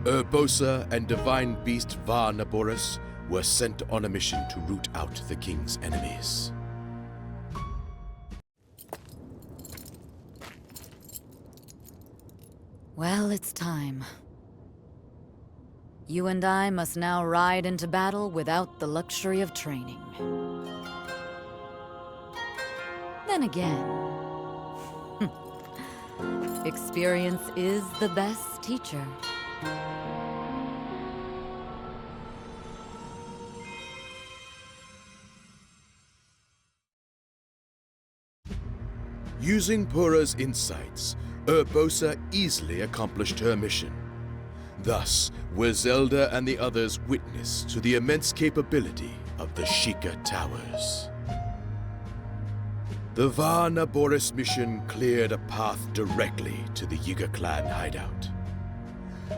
Urbosa and Divine Beast Vah-Naboris were sent on a mission to root out the king's enemies. Well, it's time. You and I must now ride into battle without the luxury of training. Then again, experience is the best teacher. Using Pura's insights, Urbosa easily accomplished her mission. Thus were Zelda and the others witness to the immense capability of the Sheikah towers. The Vah-Naboris mission cleared a path directly to the Yiga clan hideout.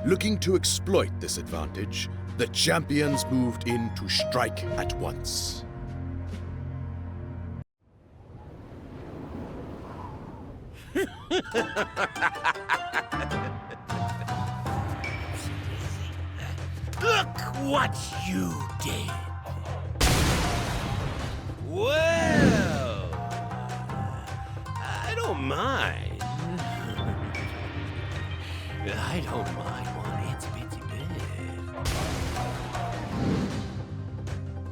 Looking to exploit this advantage, the champions moved in to strike at once. Look what you did! Well, I don't mind. I don't mind one itsy-bitsy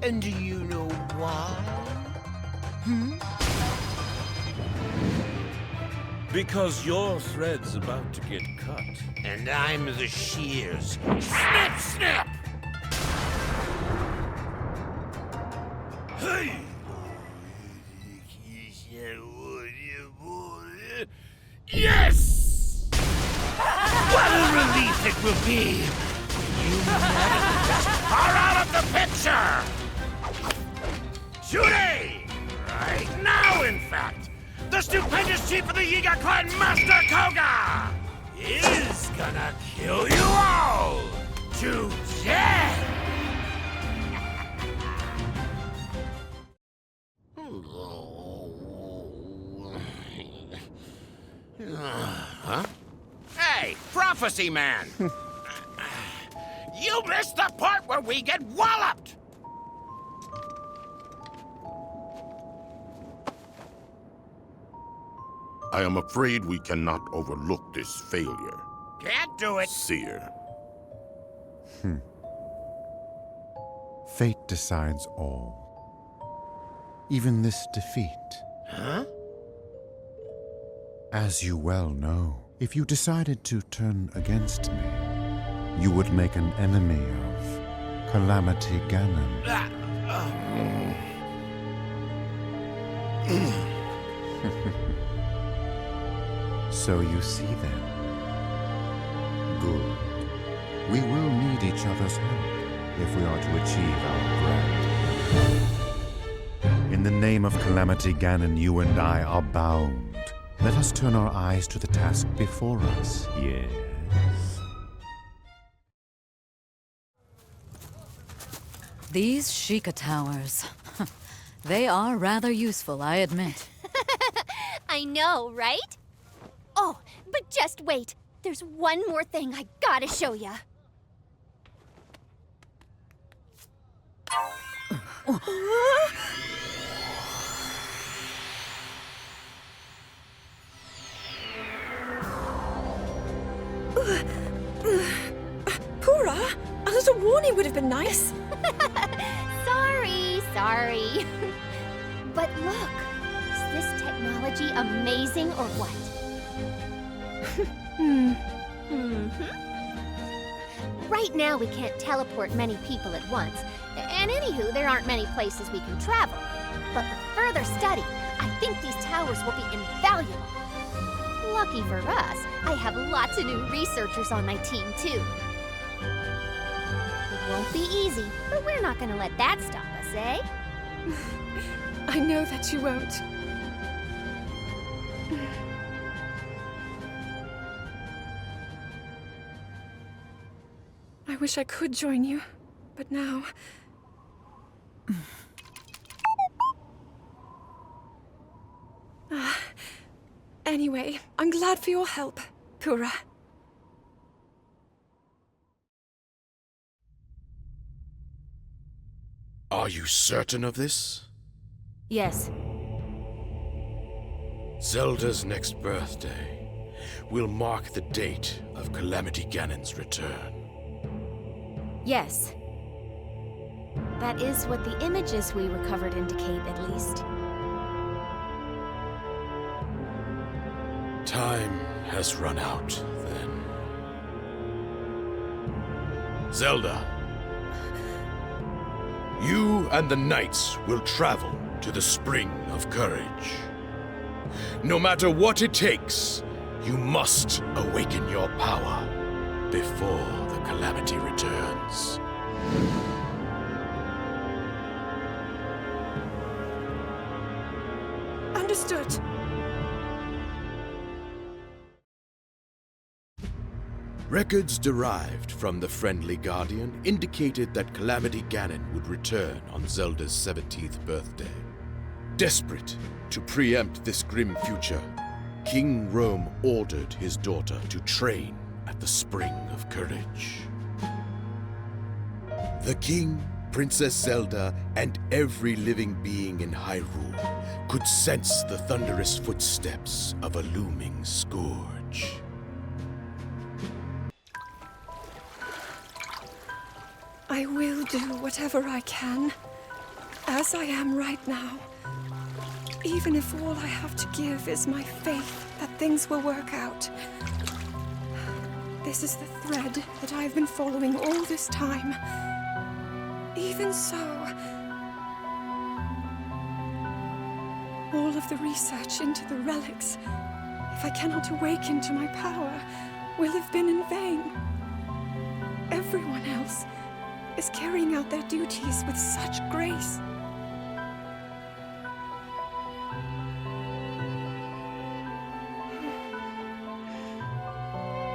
bit. And do you know why? Because your thread's about to get cut. And I'm the shears. Snip, snip! Hey! Yes! death it will be when you are out of the picture! Shooting! Right now, in fact! The stupendous chief of the Yiga clan, Master Koga, is gonna kill you all to death! Huh? Hey, Prophecy Man! You missed the part where we get walloped! I am afraid we cannot overlook this failure. Can't do it! Seer. Fate decides all. Even this defeat. Huh? As you well know, if you decided to turn against me, you would make an enemy of Calamity Ganon. So you see then. Good. We will need each other's help if we are to achieve our grand. In the name of Calamity Ganon, you and I are bound. Let us turn our eyes to the task before us. Yes. These Sheikah towers. They are rather useful, I admit. I know, right? Oh, but just wait. There's one more thing I gotta show ya. Pura, a little warning would have been nice. Sorry. But look, is this technology amazing or what? Right now we can't teleport many people at once. And anywho, there aren't many places we can travel. But with further study, I think these towers will be invaluable. Lucky for us, I have lots of new researchers on my team, too. It won't be easy, but we're not gonna let that stop us, eh? I know that you won't. I wish I could join you, but now... Anyway, I'm glad for your help, Pura. Are you certain of this? Yes. Zelda's next birthday will mark the date of Calamity Ganon's return. Yes. That is what the images we recovered indicate, at least. Time has run out, then. Zelda, you and the knights will travel to the Spring of Courage. No matter what it takes, you must awaken your power before the Calamity returns. Understood. Records derived from the Friendly Guardian indicated that Calamity Ganon would return on Zelda's 17th birthday. Desperate to preempt this grim future, King Rome ordered his daughter to train at the Spring of Courage. The king, Princess Zelda, and every living being in Hyrule could sense the thunderous footsteps of a looming scourge. I will do whatever I can, as I am right now. Even if all I have to give is my faith that things will work out. This is the thread that I've been following all this time. Even so, all of the research into the relics, if I cannot awaken to my power, will have been in vain. everyone else is carrying out their duties with such grace.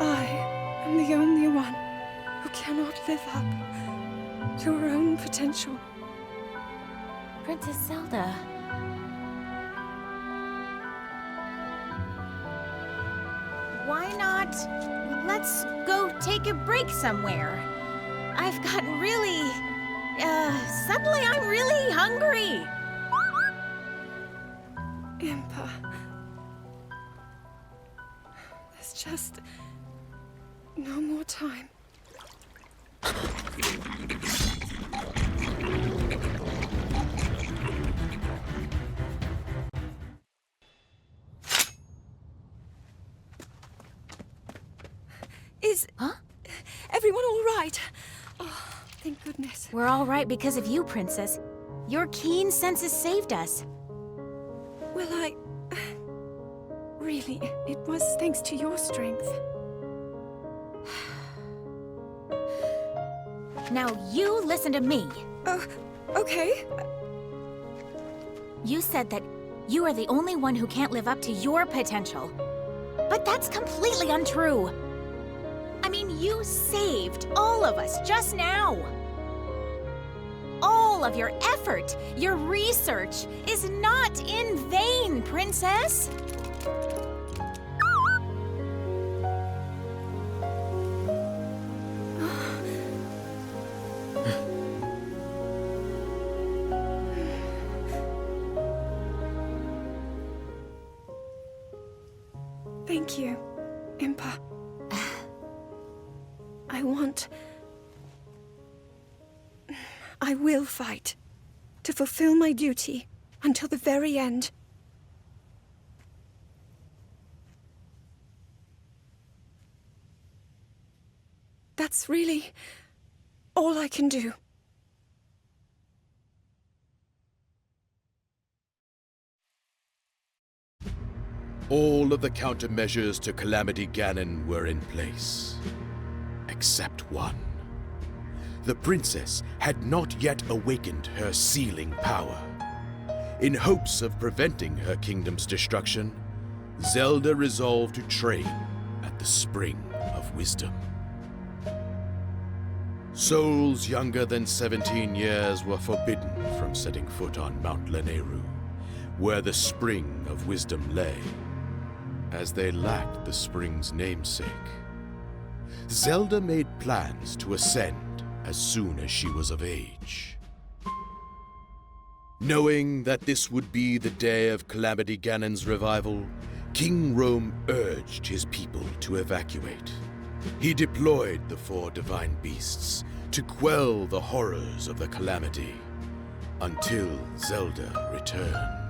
I am the only one who cannot live up to her own potential. Princess Zelda. Why not? Let's go take a break somewhere. I've gotten really... suddenly I'm really hungry. Impa. There's just no more time. Is everyone all right? Oh, thank goodness. We're all right because of you, Princess. Your keen senses saved us. Well, really, it was thanks to your strength. Now you listen to me. Okay. You said that you are the only one who can't live up to your potential. But that's completely untrue. I mean, you saved all of us just now. All of your effort, your research, is not in vain, Princess. Thank you, Impa. I will fight to fulfill my duty until the very end. That's really all I can do. All of the countermeasures to Calamity Ganon were in place, except one. The princess had not yet awakened her sealing power. In hopes of preventing her kingdom's destruction, Zelda resolved to train at the Spring of Wisdom. Souls younger than 17 years were forbidden from setting foot on Mount Lanayru, where the Spring of Wisdom lay, as they lacked the spring's namesake. Zelda made plans to ascend as soon as she was of age. Knowing that this would be the day of Calamity Ganon's revival, King Rhoam urged his people to evacuate. He deployed the 4 divine beasts to quell the horrors of the calamity until Zelda returned.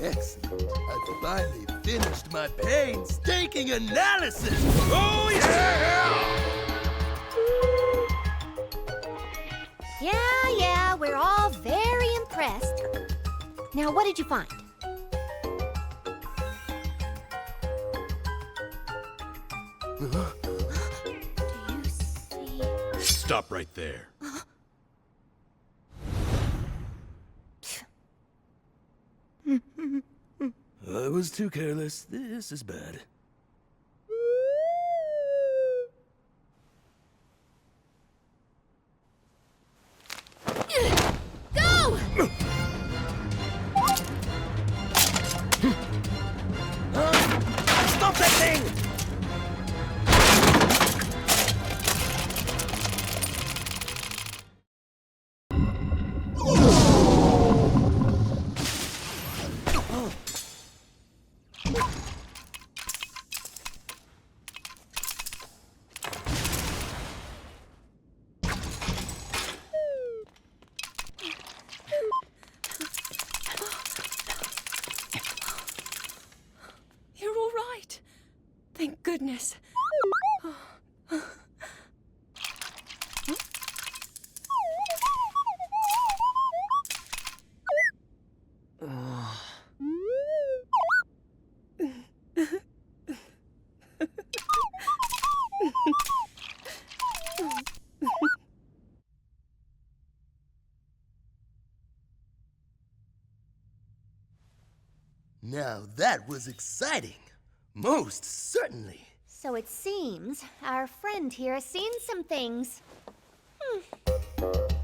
Excellent. I finally finished my painstaking analysis. Oh, yeah! Yeah, we're all very impressed. Now, what did you find? Huh? Do you see? Stop right there. I was too careless. This is bad. Go! Stop that thing! You're all right. Thank goodness. Now that was exciting. Most certainly. So it seems our friend here has seen some things.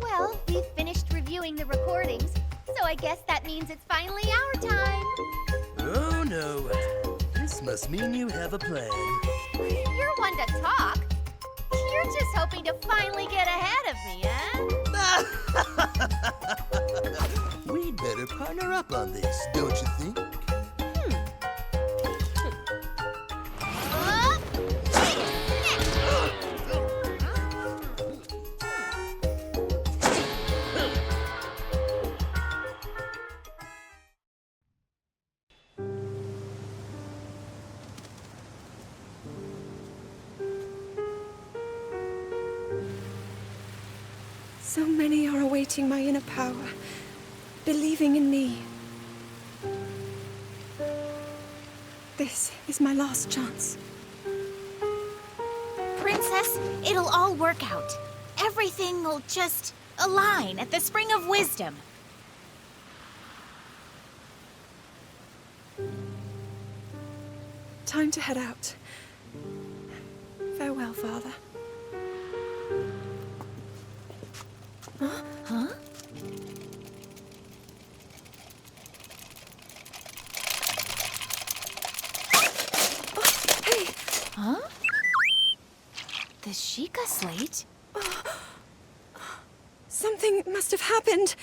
Well, we've finished reviewing the recordings, so I guess that means it's finally our time. Oh no. This must mean you have a plan. You're one to talk. You're just hoping to finally get ahead of me, huh? We'd better partner up on this, don't you think? So many are awaiting my inner power, believing in me. This is my last chance. Princess, it'll all work out. Everything will just align at the Spring of Wisdom. Time to head out. Farewell, Father. Huh? Hey! Huh? The Sheikah slate? Something must have happened.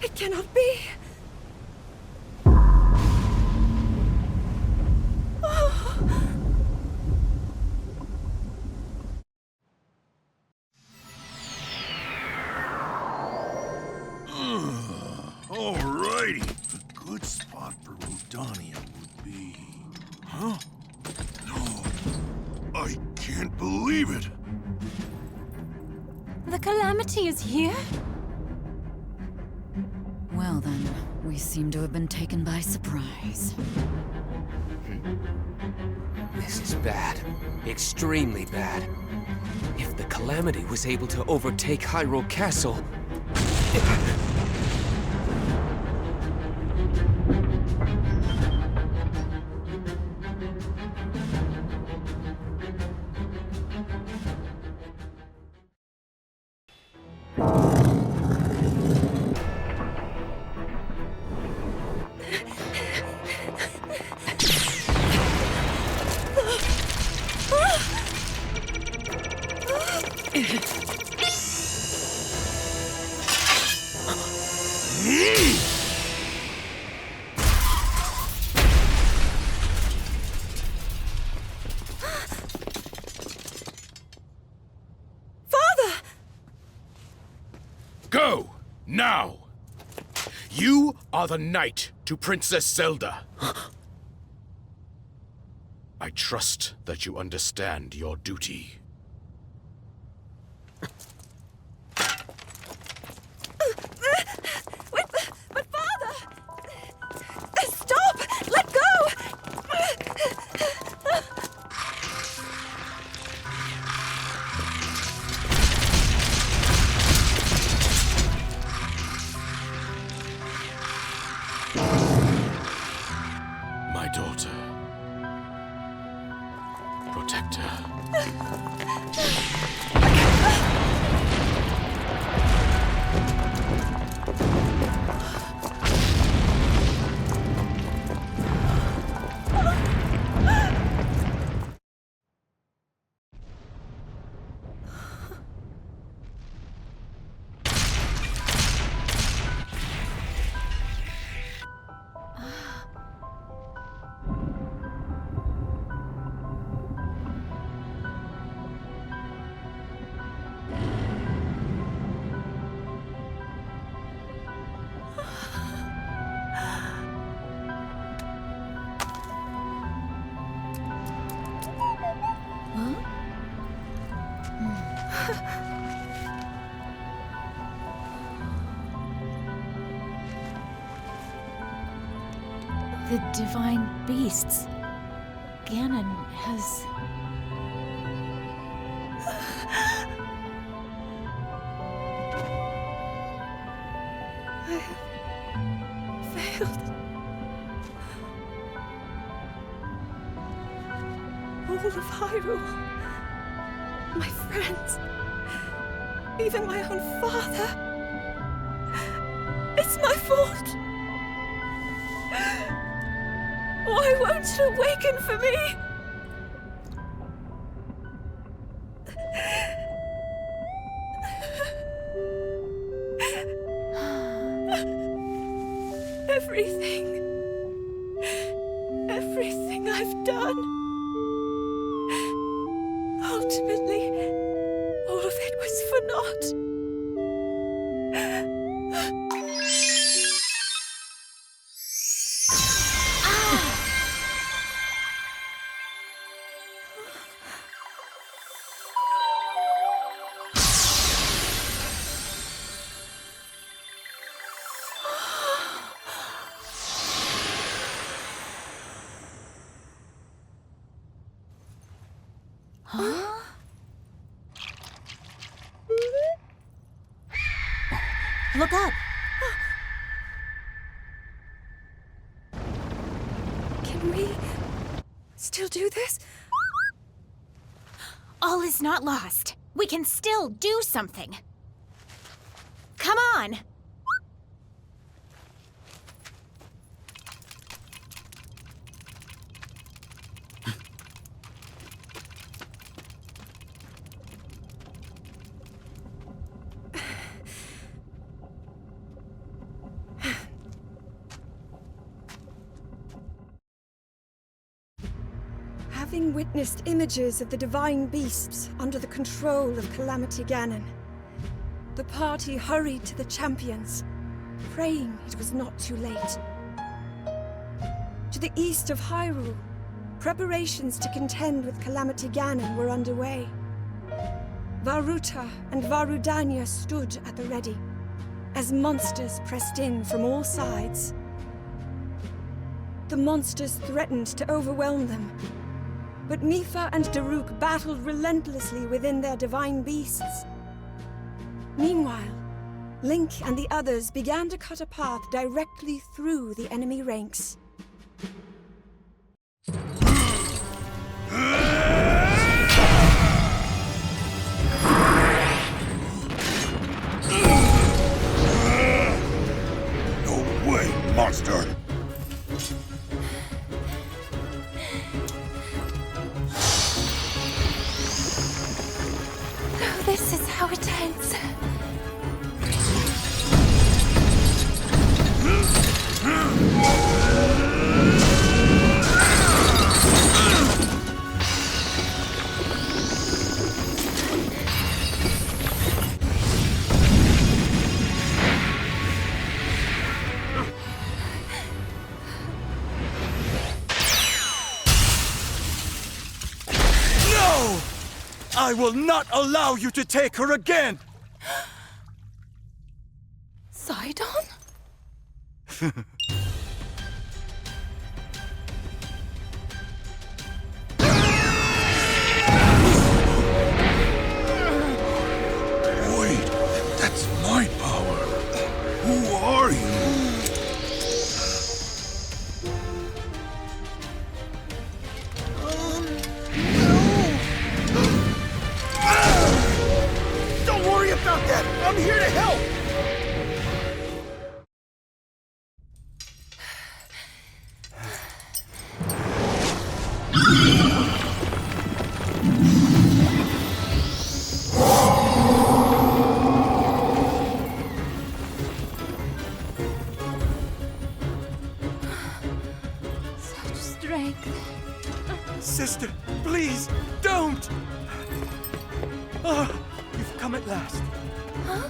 It cannot be. Alrighty. A good spot for Rudania would be... Huh? No. I can't believe it. The Calamity is here? Well then, we seem to have been taken by surprise. This is bad. Extremely bad. If the Calamity was able to overtake Hyrule Castle... Go! Now! You are the knight to Princess Zelda. I trust that you understand your duty. But Father! Stop! Let go! My daughter. Protect her. The divine beasts. Ganon has... have failed. All of Hyrule, my friends, even my own father. It's my fault. Why won't it awaken for me? Everything I've done. Ultimately, all of it was for naught. Look up. Can we still do this? All is not lost. We can still do something. Come on! Having witnessed images of the divine beasts under the control of Calamity Ganon, the party hurried to the champions, praying it was not too late. To the east of Hyrule, preparations to contend with Calamity Ganon were underway. Varuta and Varudania stood at the ready, as monsters pressed in from all sides. The monsters threatened to overwhelm them, but Mipha and Daruk battled relentlessly within their divine beasts. Meanwhile, Link and the others began to cut a path directly through the enemy ranks. No way, monster! This is how it ends. No! I will not allow you to take her again! Sidon? Wait, that's my power. Who are you? Don't worry about that! I'm here to help! Such strength. Sister, please, don't! Oh, you've come at last. Huh?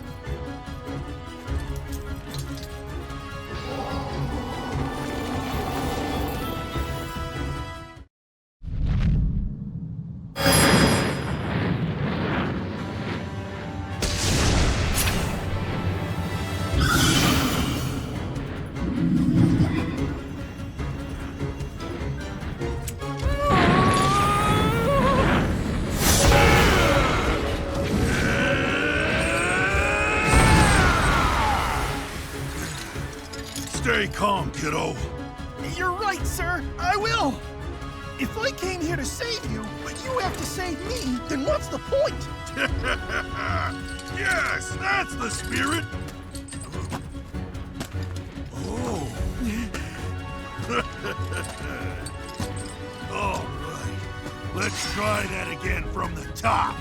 Stay calm, kiddo. You're right, sir. I will. If I came here to save you, but you have to save me, then what's the point? Yes, that's the spirit. Oh. All right. Let's try that again from the top.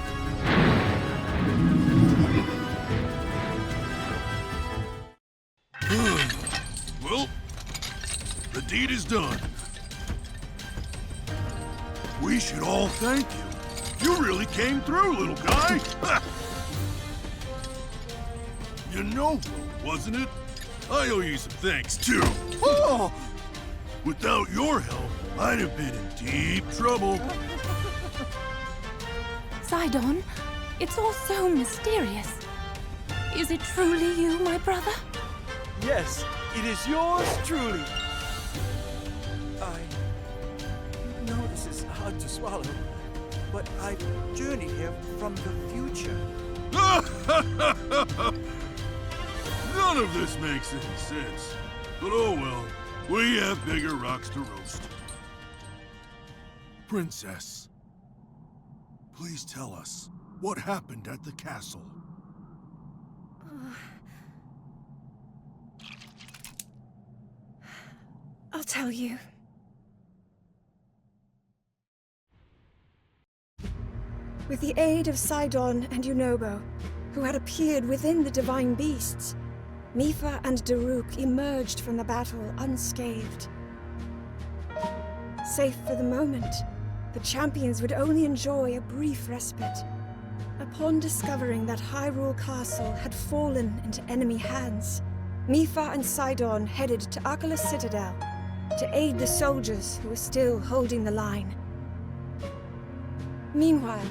Well, the deed is done. We should all thank you. You really came through, little guy. You know, wasn't it? I owe you some thanks, too. Oh! Without your help, I'd have been in deep trouble. Sidon, it's all so mysterious. Is it truly you, my brother? Yes, it is yours truly. I know this is hard to swallow, but I've journeyed here from the future. None of this makes any sense. But oh well, we have bigger rocks to roast. Princess, please tell us what happened at the castle. I'll tell you. With the aid of Sidon and Yunobo, who had appeared within the divine beasts, Mipha and Daruk emerged from the battle unscathed. Safe for the moment, the champions would only enjoy a brief respite. Upon discovering that Hyrule Castle had fallen into enemy hands, Mipha and Sidon headed to Akala's Citadel to aid the soldiers who were still holding the line. Meanwhile,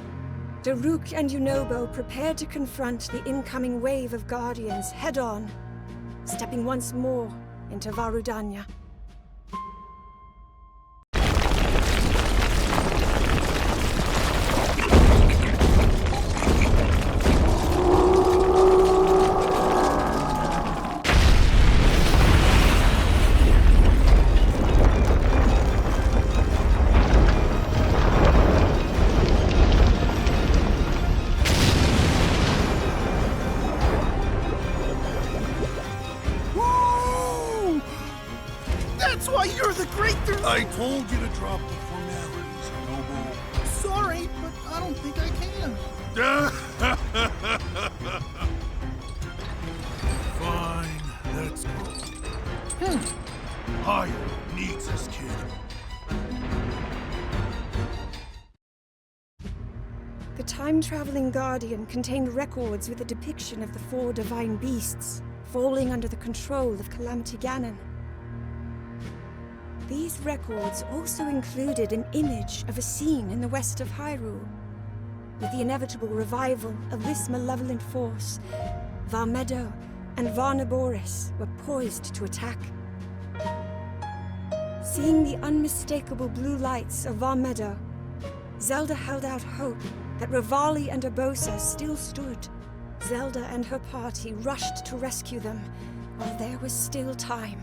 Daruk and Yunobo prepared to confront the incoming wave of Guardians head-on, stepping once more into Varudanya. I told you to drop the formalities, Noble. Sorry, but I don't think I can. Fine, let's go. Hyrule needs this kid. The time-traveling Guardian contained records with a depiction of the 4 divine beasts falling under the control of Calamity Ganon. These records also included an image of a scene in the west of Hyrule. With the inevitable revival of this malevolent force, Varmedo and Varnaboris were poised to attack. Seeing the unmistakable blue lights of Varmedo, Zelda held out hope that Revali and Urbosa still stood. Zelda and her party rushed to rescue them while there was still time.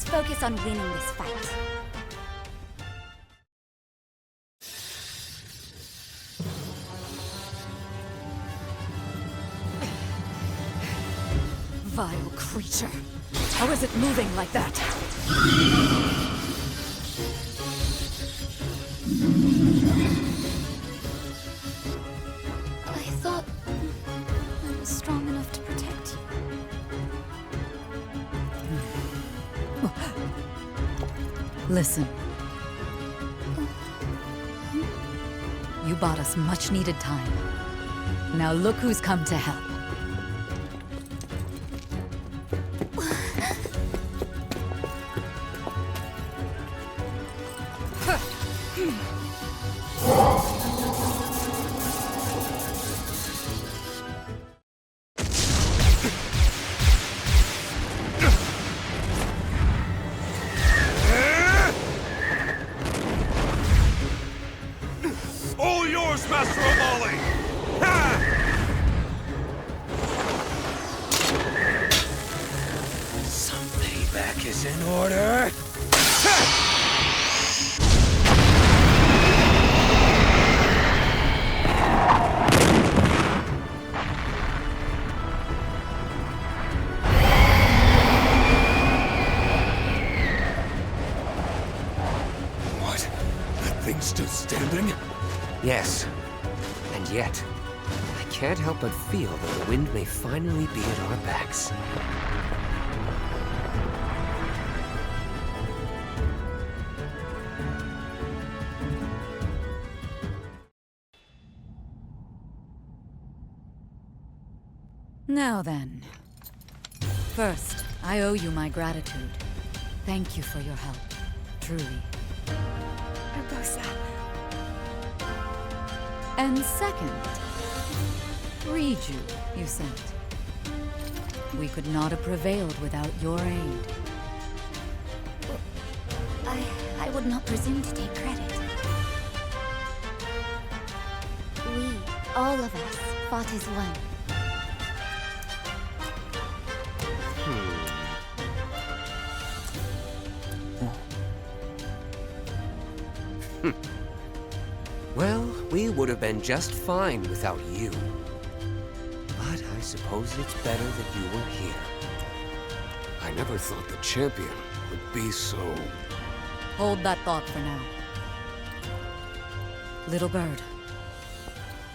focus on winning this fight. Vile creature. How is it moving like that? I thought I was strong enough to protect you. Listen. You bought us much-needed time. Now look who's come to help. All yours, Master of Volley! Ha! Some payback is in order. What? That thing's still standing? Yes. And yet, I can't help but feel that the wind may finally be at our backs. Now then. First, I owe you my gratitude. Thank you for your help. Truly. Urbosa. And second, Riju, you sent. We could not have prevailed without your aid. I would not presume to take credit. We, all of us, fought as one. Well, we would have been just fine without you. But I suppose it's better that you were here. I never thought the champion would be so... Hold that thought for now. Little bird,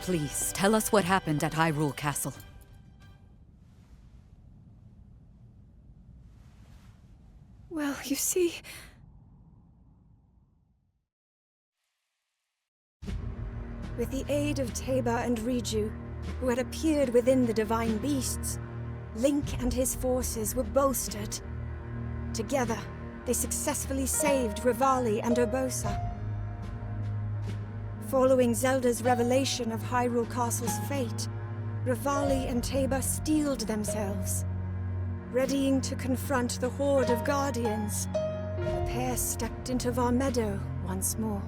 please tell us what happened at Hyrule Castle. Well, you see... With the aid of Teba and Riju, who had appeared within the divine beasts, Link and his forces were bolstered. Together, they successfully saved Rivali and Urbosa. Following Zelda's revelation of Hyrule Castle's fate, Rivali and Teba steeled themselves, readying to confront the horde of Guardians. The pair stepped into Varmeadow once more.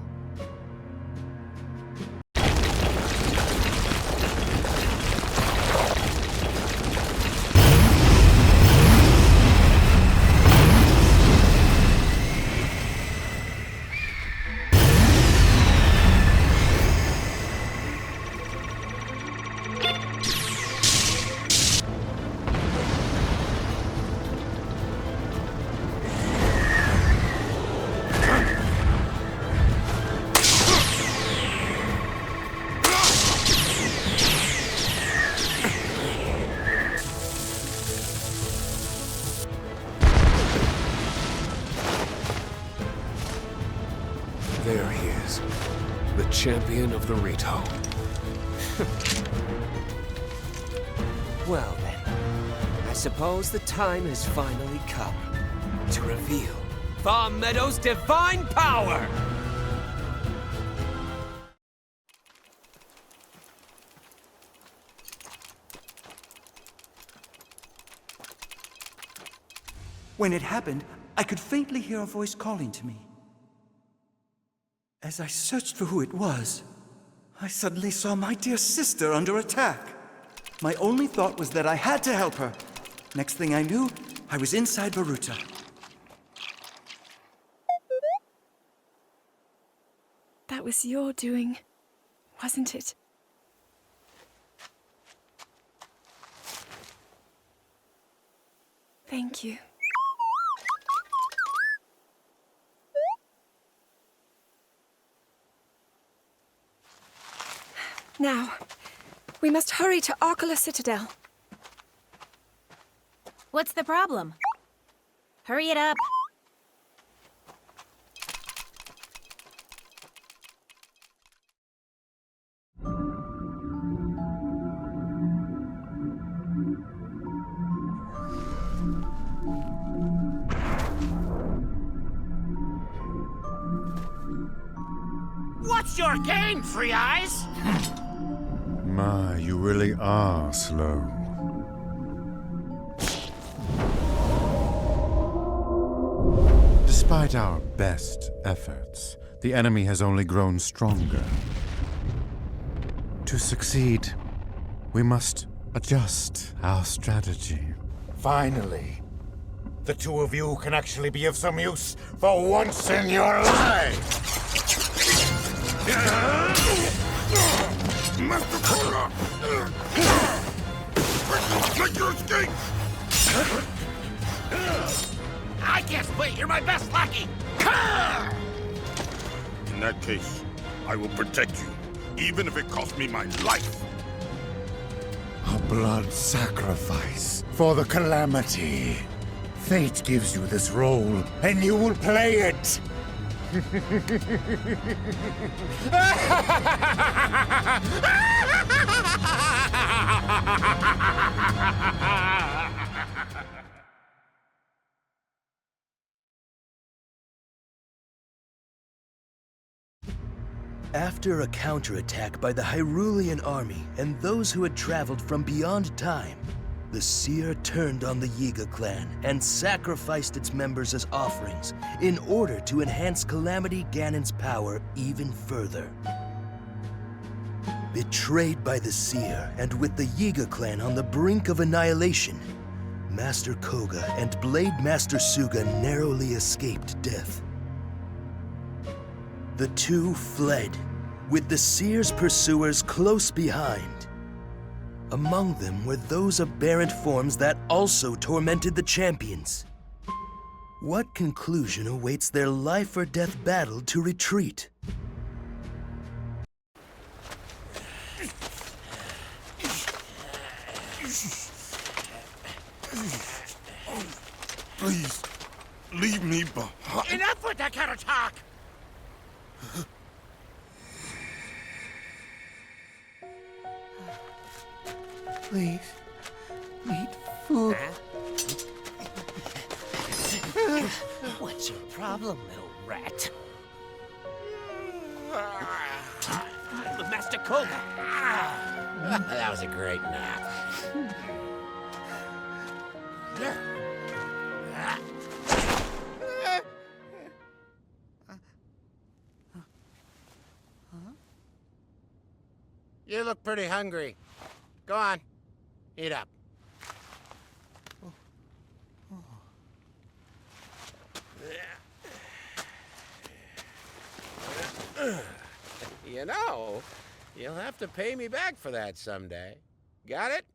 There he is. The champion of the Rito. Well then, I suppose the time has finally come to reveal Varmeadow's divine power! When it happened, I could faintly hear a voice calling to me. As I searched for who it was, I suddenly saw my dear sister under attack. My only thought was that I had to help her. Next thing I knew, I was inside Baruta. was your doing, wasn't it? Thank you. Now, we must hurry to Arkala Citadel. What's the problem? Hurry it up. What's your game, Three Eyes? My, you really are slow. Despite our best efforts, the enemy has only grown stronger. To succeed, we must adjust our strategy. Finally, the two of you can actually be of some use for once in your lives! Master Koga! Make your escape! I can't split. You're my best lackey. In that case, I will protect you, even if it costs me my life. A blood sacrifice for the Calamity. Fate gives you this role, and you will play it! After a counterattack by the Hyrulean army and those who had traveled from beyond time, the Seer turned on the Yiga clan and sacrificed its members as offerings in order to enhance Calamity Ganon's power even further. Betrayed by the Seer and with the Yiga clan on the brink of annihilation, Master Koga and Blade Master Suga narrowly escaped death. The two fled, with the Seer's pursuers close behind. Among them were those aberrant forms that also tormented the champions. What conclusion awaits their life or death battle to retreat? Please, leave me behind. Enough with that kind of talk! Please, eat food. What's your problem, little rat? Master Koga! That was a great nap. You look pretty hungry. Go on, eat up. You know, you'll have to pay me back for that someday. Got it?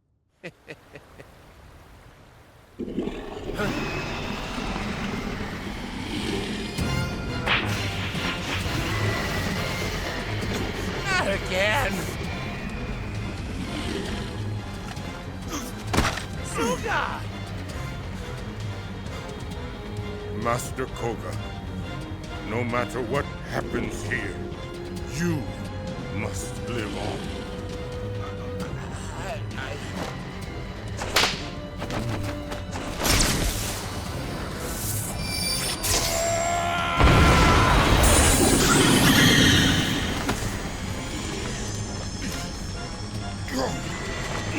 Not again! Suga! Master Koga, no matter what happens here, you must live on.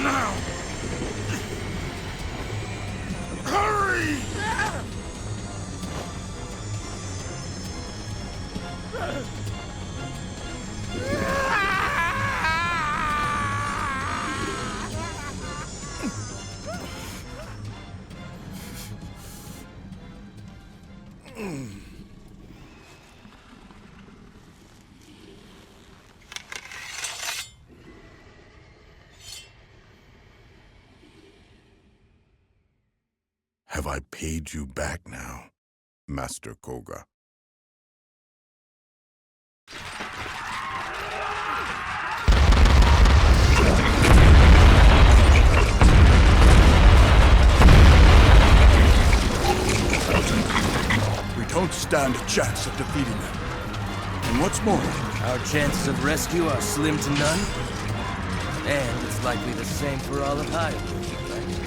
Now! Hurry! Have I paid you back now, Master Koga? We don't stand a chance of defeating them. And what's more, our chances of rescue are slim to none. And it's likely the same for all of Hyrule, right?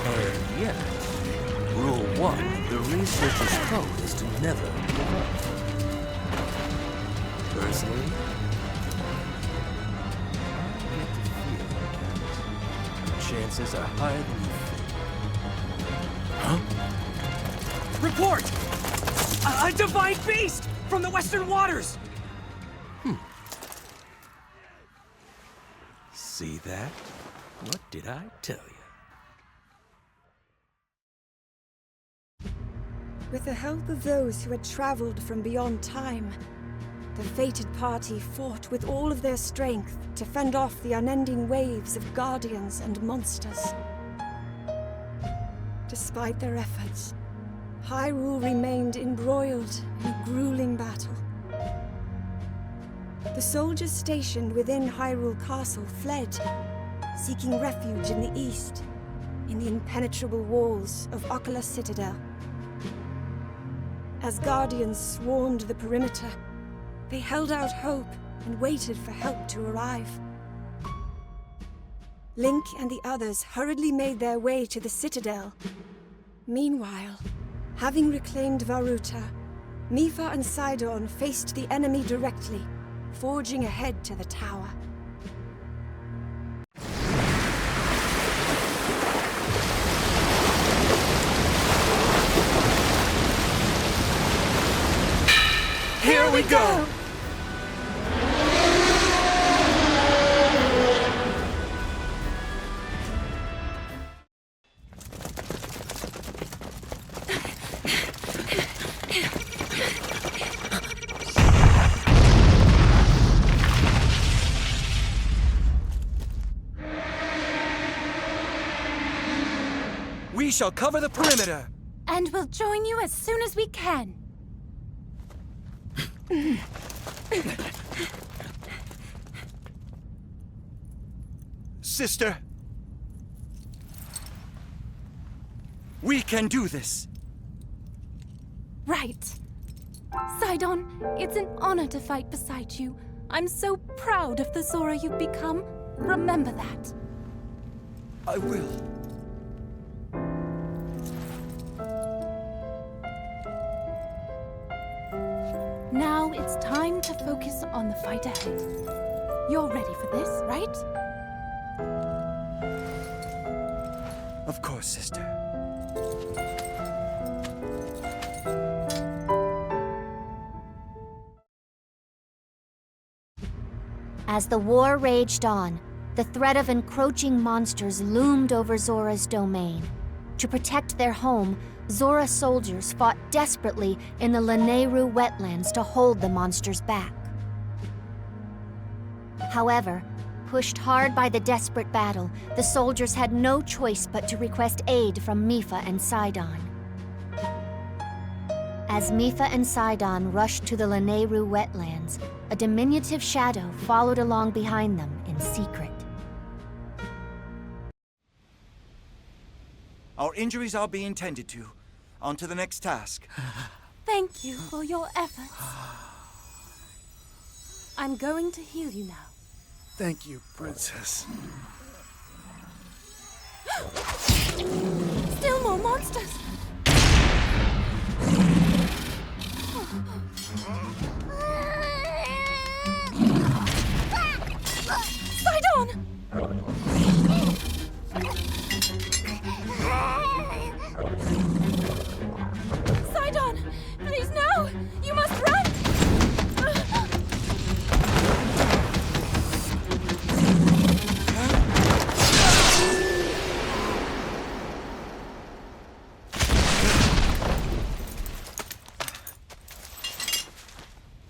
And yet, Rule 1, the researcher's code is to never give up. Personally, I get the feeling that chances are higher than you think. Huh? Report! A divine beast from the Western Waters! See that? What did I tell you? With the help of those who had traveled from beyond time, the fated party fought with all of their strength to fend off the unending waves of guardians and monsters. Despite their efforts, Hyrule remained embroiled in a grueling battle. The soldiers stationed within Hyrule Castle fled, seeking refuge in the east, in the impenetrable walls of Oculus Citadel. As guardians swarmed the perimeter, they held out hope and waited for help to arrive. Link and the others hurriedly made their way to the Citadel. Meanwhile, having reclaimed Varuta, Mipha and Sidon faced the enemy directly, forging ahead to the tower. Here we go! We shall cover the perimeter! And we'll join you as soon as we can. Sister! We can do this! Right. Sidon, it's an honor to fight beside you. I'm so proud of the Zora you've become. Remember that. I will. Now it's time to focus on the fight ahead. You're ready for this, right? Of course, sister. As the war raged on, the threat of encroaching monsters loomed over Zora's domain. To protect their home, Zora soldiers fought desperately in the Lanayru wetlands to hold the monsters back. However, pushed hard by the desperate battle, the soldiers had no choice but to request aid from Mipha and Sidon. As Mipha and Sidon rushed to the Lanayru wetlands, a diminutive shadow followed along behind them in secret. Our injuries are being tended to. On to the next task. Thank you for your efforts. I'm going to heal you now. Thank you, Princess. Still more monsters! Sidon! Sidon! Please, no! You must run!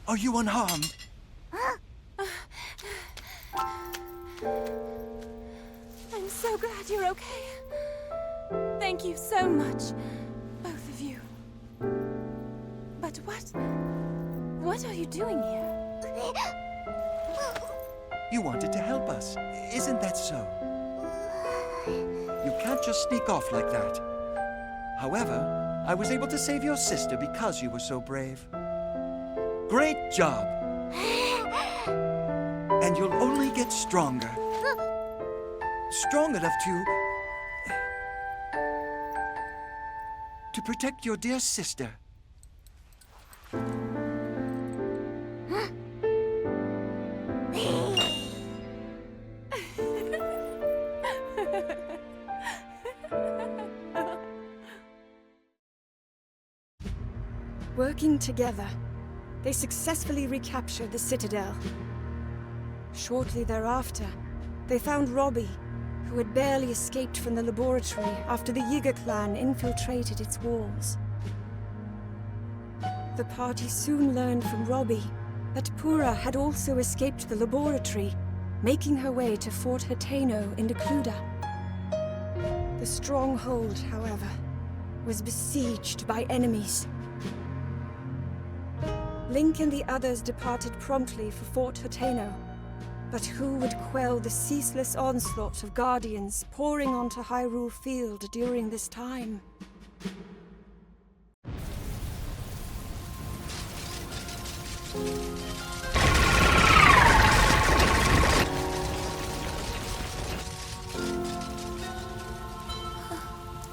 Are you unharmed? I'm so glad you're okay. Thank Thank you so much, both of you. But what are you doing here? You wanted to help us, isn't that so? You can't just sneak off like that. However, I was able to save your sister because you were so brave. Great job! And you'll only get stronger. Strong enough to protect your dear sister. Working together, they successfully recaptured the Citadel. Shortly thereafter, they found Robbie, who had barely escaped from the laboratory after the Yiga clan infiltrated its walls. The party soon learned from Robbie that Pura had also escaped the laboratory, making her way to Fort Hateno in Decluda. The stronghold, however, was besieged by enemies. Link and the others departed promptly for Fort Hateno, but who would quell the ceaseless onslaught of Guardians pouring onto Hyrule Field during this time?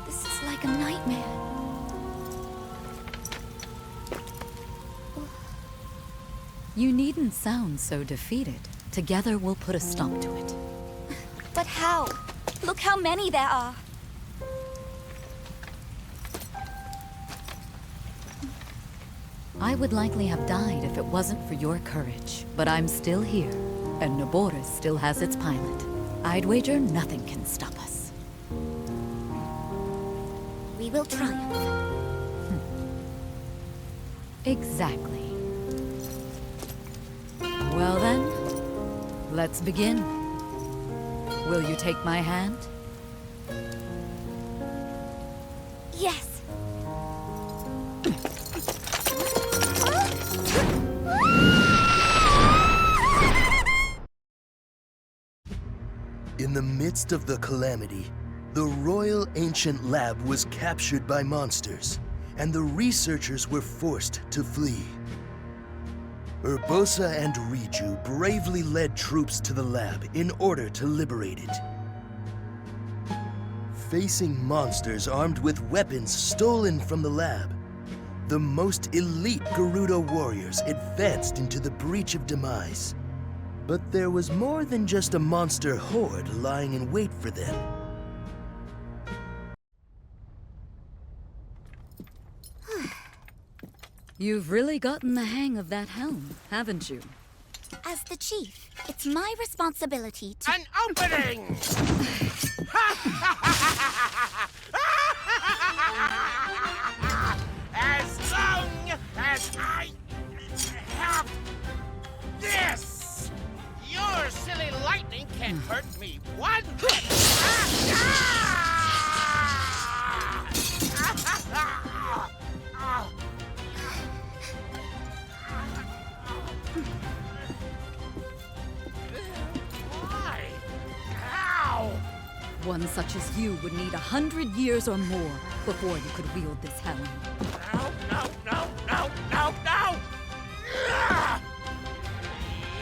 This is like a nightmare. You needn't sound so defeated. Together we'll put a stop to it. But how? Look how many there are. I would likely have died if it wasn't for your courage. But I'm still here, and Naboris still has its pilot. I'd wager nothing can stop us. We will triumph. Exactly. Well then, let's begin. Will you take my hand? Yes. In the midst of the calamity, the Royal Ancient Lab was captured by monsters, and the researchers were forced to flee. Urbosa and Riju bravely led troops to the lab in order to liberate it. Facing monsters armed with weapons stolen from the lab, the most elite Gerudo warriors advanced into the Breach of Demise. But there was more than just a monster horde lying in wait for them. You've really gotten the hang of that helm, haven't you? As the chief, it's my responsibility to— An opening! As long as I have this, your silly lightning can't hurt me one bit. Why? How? One such as you would need 100 years or more before you could wield this helm. No!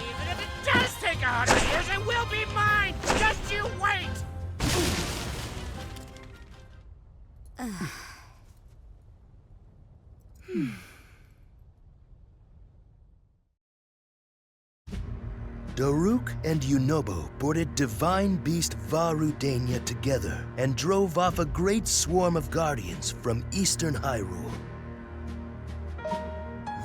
Even if it does take 100 years, it will be mine! Just you wait! Daruk and Yunobo boarded Divine Beast Varudania together and drove off a great swarm of guardians from eastern Hyrule.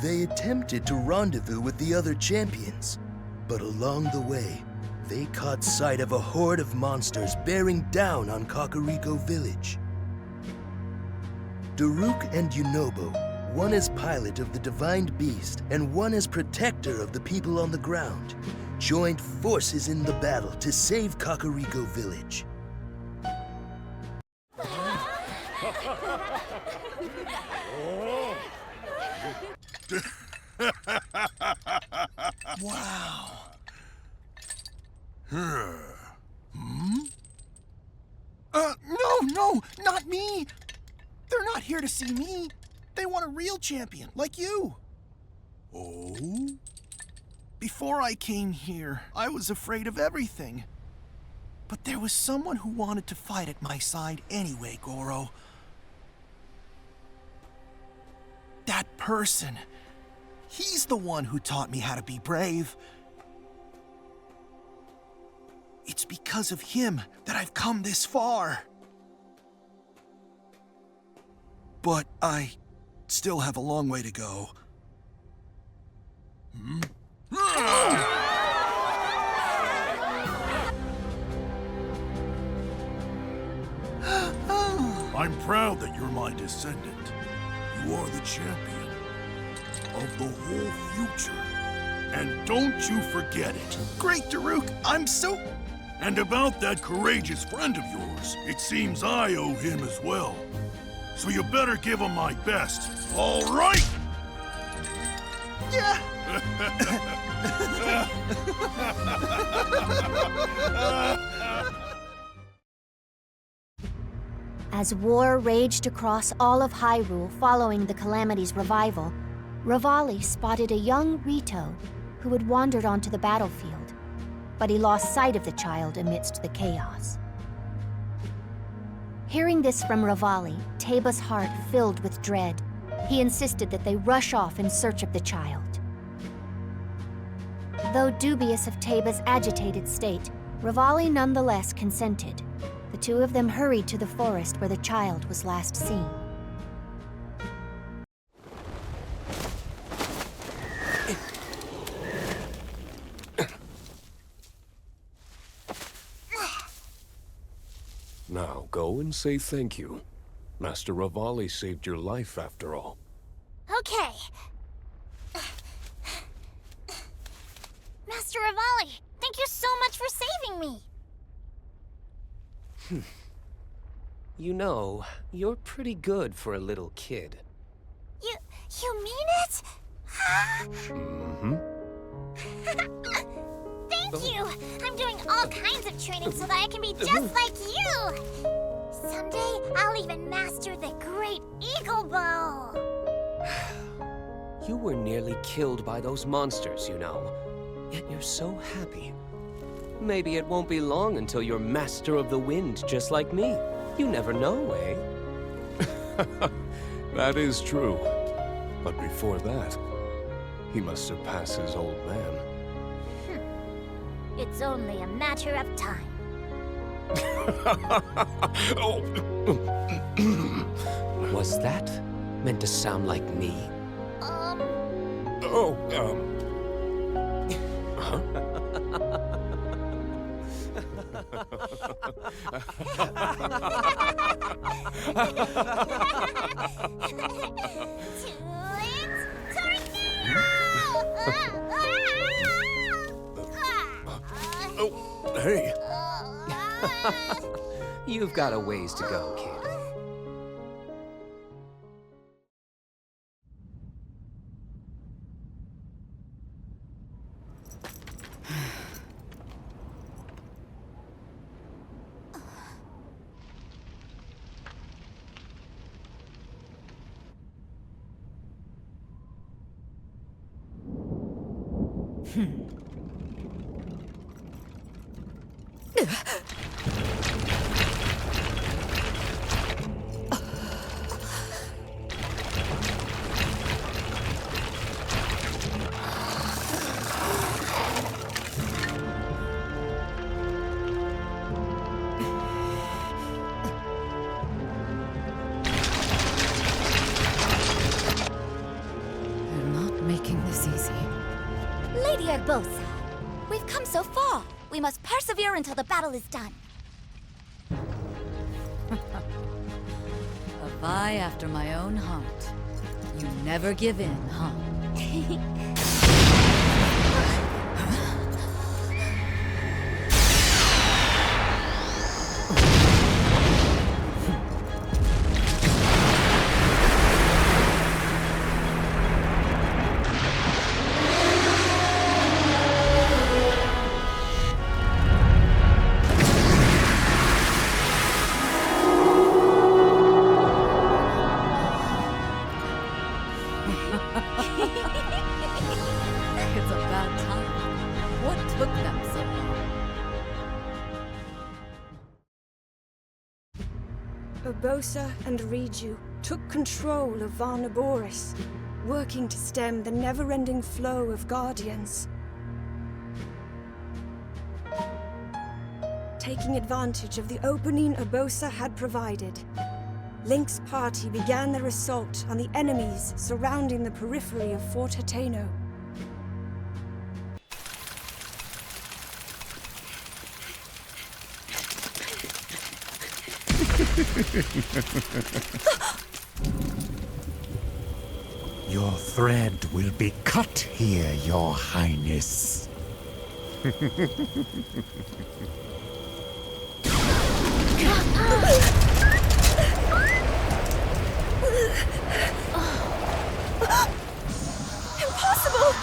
They attempted to rendezvous with the other champions, but along the way, they caught sight of a horde of monsters bearing down on Kakariko Village. Daruk and Yunobo, one as pilot of the Divine Beast and one as protector of the people on the ground, joined forces in the battle to save Kakariko Village. No, not me! They're not here to see me. They want a real champion, like you. Oh? Before I came here, I was afraid of everything. But there was someone who wanted to fight at my side anyway, Goro. That person. He's the one who taught me how to be brave. It's because of him that I've come this far. But I still have a long way to go. I'm proud that you're my descendant. You are the champion of the whole future. And don't you forget it. Great, Daruk. I'm so... And about that courageous friend of yours, it seems I owe him as well. So you better give him my best. All right? Yeah. As war raged across all of Hyrule following the Calamity's revival, Revali spotted a young Rito who had wandered onto the battlefield, but he lost sight of the child amidst the chaos. Hearing this from Revali, Teba's heart filled with dread. He insisted that they rush off in search of the child. Though dubious of Teba's agitated state, Revali nonetheless consented. The two of them hurried to the forest where the child was last seen. Now go and say thank you. Master Revali saved your life after all. Okay. Master Revali, thank you so much for saving me. You know, you're pretty good for a little kid. You mean it? Mm-hmm. Thank you! I'm doing all kinds of training so that I can be just like you! Someday, I'll even master the Great Eagle Bow! You were nearly killed by those monsters, you know. Yet you're so happy. Maybe it won't be long until you're Master of the Wind, just like me. You never know, eh? That is true. But before that, he must surpass his old man. It's only a matter of time. Was that meant to sound like me? Huh? Oh, hey. You've got a ways to go, kid. Lady Urbosa, we've come so far. We must persevere until the battle is done. A vie after my own heart. You never give in, huh? Urbosa and Riju took control of Varnaboris, working to stem the never-ending flow of Guardians. Taking advantage of the opening Urbosa had provided, Link's party began their assault on the enemies surrounding the periphery of Fort Hateno. Your thread will be cut here, Your Highness. Impossible!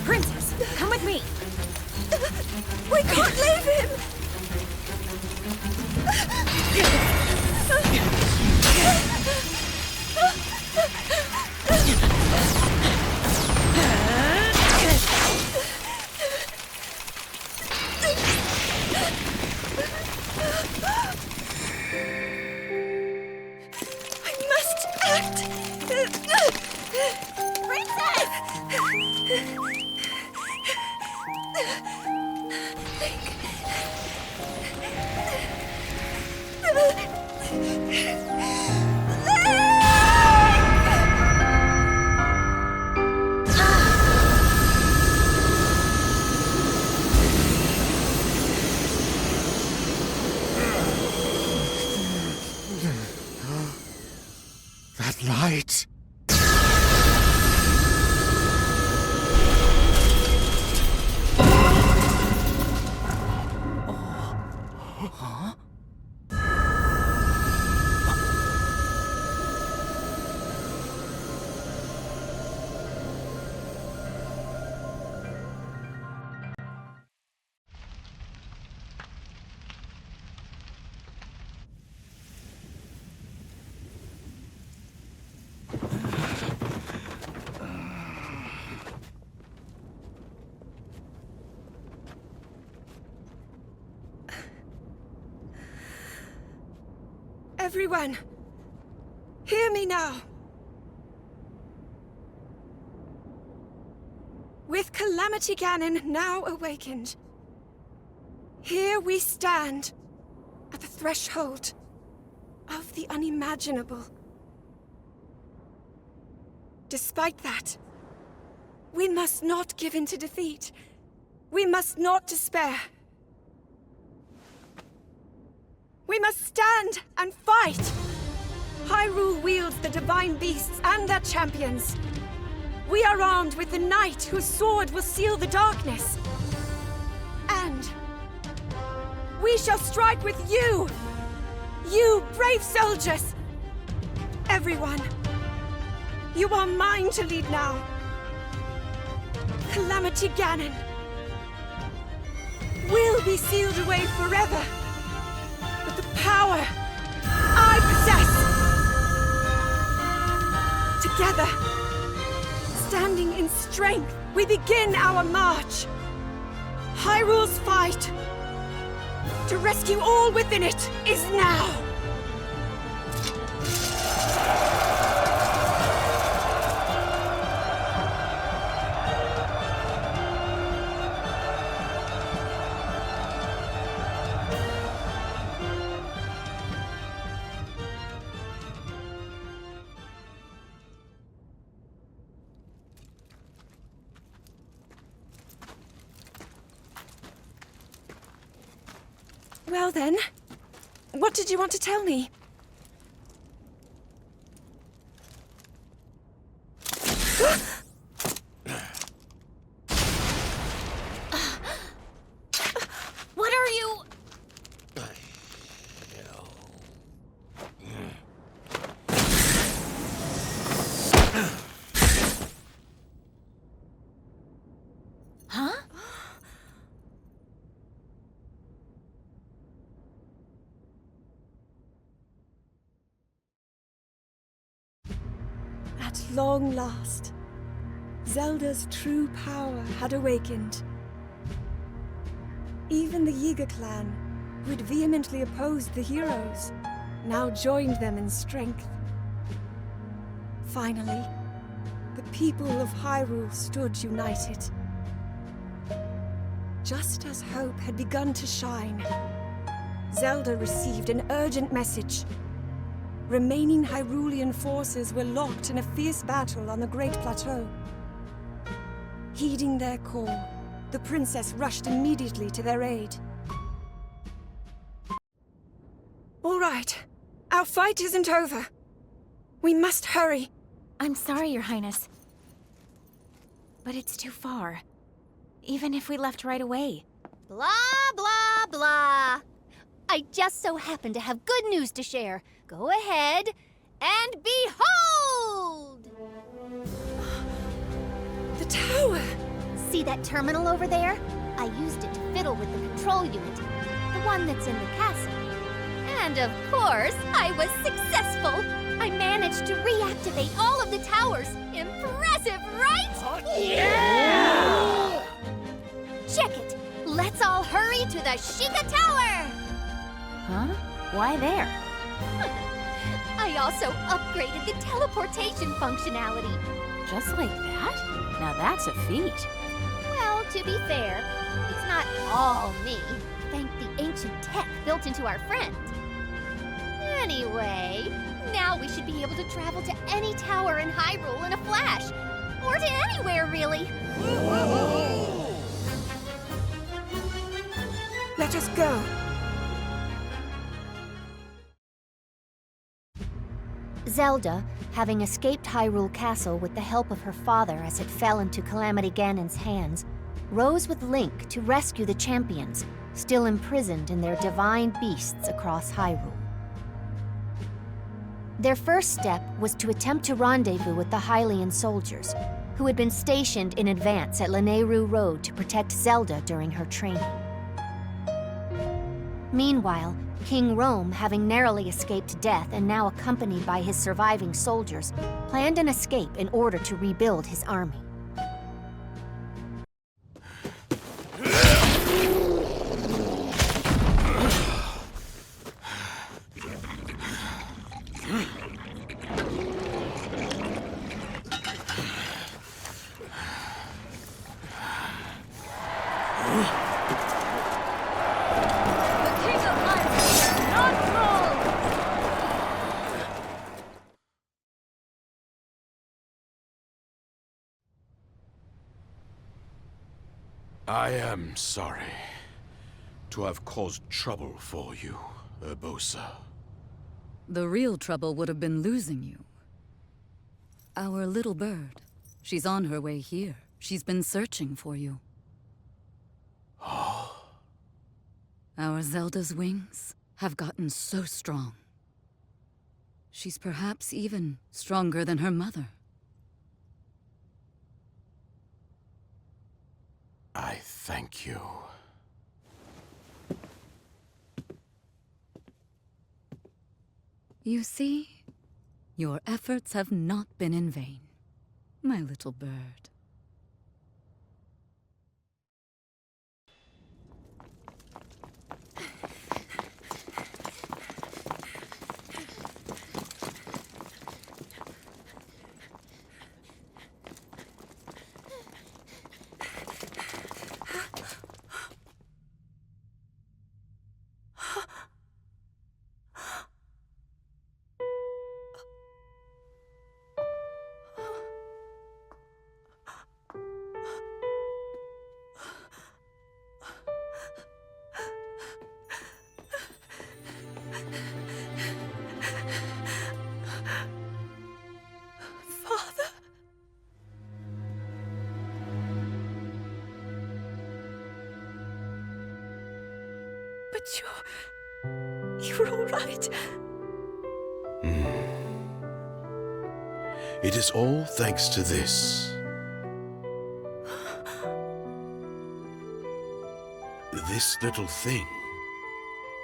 Princess, come with me. We can't leave him! I must act! Princess! That light! Huh? Everyone, hear me now. With Calamity Ganon now awakened, here we stand at the threshold of the unimaginable. Despite that, we must not give in to defeat. We must not despair. We must stand and fight! Hyrule wields the divine beasts and their champions. We are armed with the knight whose sword will seal the darkness. And we shall strike with you! You brave soldiers! Everyone, you are mine to lead now. Calamity Ganon will be sealed away forever. The power I possess! Together, standing in strength, we begin our march. Hyrule's fight to rescue all within it is now! Well then, what did you want to tell me? What are you... long last, Zelda's true power had awakened. Even the Yiga clan, who had vehemently opposed the heroes, now joined them in strength. Finally, the people of Hyrule stood united. Just as hope had begun to shine, Zelda received an urgent message. Remaining Hyrulean forces were locked in a fierce battle on the Great Plateau. Heeding their call, the princess rushed immediately to their aid. All right, our fight isn't over. We must hurry. I'm sorry, Your Highness. But it's too far. Even if we left right away. Blah, blah, blah. I just so happen to have good news to share. Go ahead and behold! The tower! See that terminal over there? I used it to fiddle with the control unit, the one that's in the castle. And of course, I was successful. I managed to reactivate all of the towers. Impressive, right? Oh, yeah! Check it. Let's all hurry to the Sheikah Tower! Huh? Why there? I also upgraded the teleportation functionality. Just like that? Now that's a feat. Well, to be fair, it's not all me. Thank the ancient tech built into our friend. Anyway, now we should be able to travel to any tower in Hyrule in a flash. Or to anywhere, really. Let us go. Zelda, having escaped Hyrule Castle with the help of her father as it fell into Calamity Ganon's hands, rose with Link to rescue the champions, still imprisoned in their divine beasts across Hyrule. Their first step was to attempt to rendezvous with the Hylian soldiers, who had been stationed in advance at Lanayru Road to protect Zelda during her training. Meanwhile, King Rome, having narrowly escaped death and now accompanied by his surviving soldiers, planned an escape in order to rebuild his army. I am sorry to have caused trouble for you, Urbosa. The real trouble would have been losing you. Our little bird. She's on her way here. She's been searching for you. Our Zelda's wings have gotten so strong. She's perhaps even stronger than her mother. I thank you. You see, your efforts have not been in vain, my little bird. But you're all right. It is all thanks to this. This little thing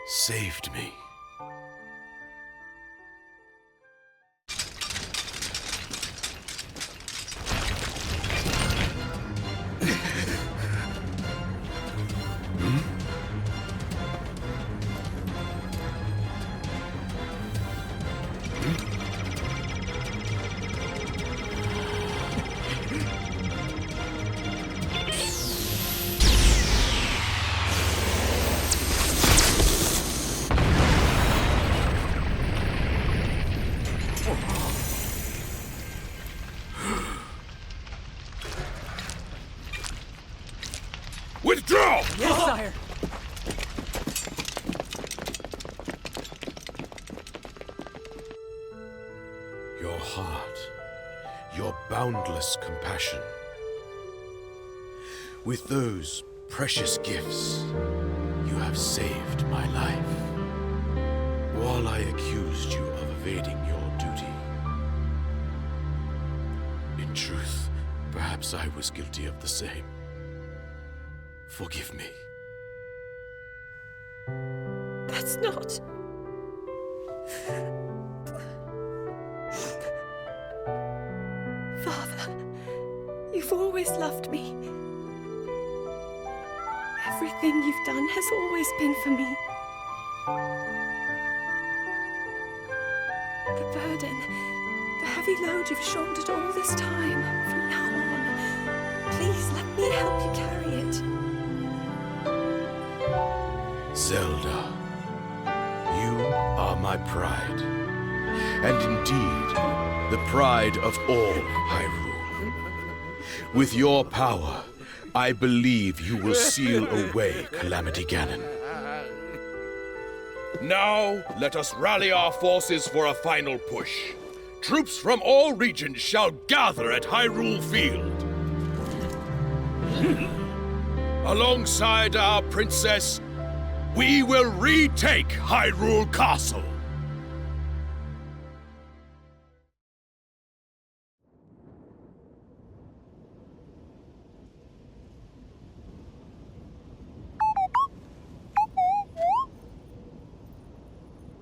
saved me. sire. Your heart, your boundless compassion. With those precious gifts, you have saved my life. While I accused you of evading your duty. In truth, perhaps I was guilty of the same. Forgive me. That's not... Father, you've always loved me. Everything you've done has always been for me. The burden, the heavy load you've shouldered all this time, from now on, please let me help you carry it. Zelda, you are my pride, and indeed, the pride of all Hyrule. With your power, I believe you will seal away Calamity Ganon. Now, let us rally our forces for a final push. Troops from all regions shall gather at Hyrule Field. Alongside our princess, we will retake Hyrule Castle.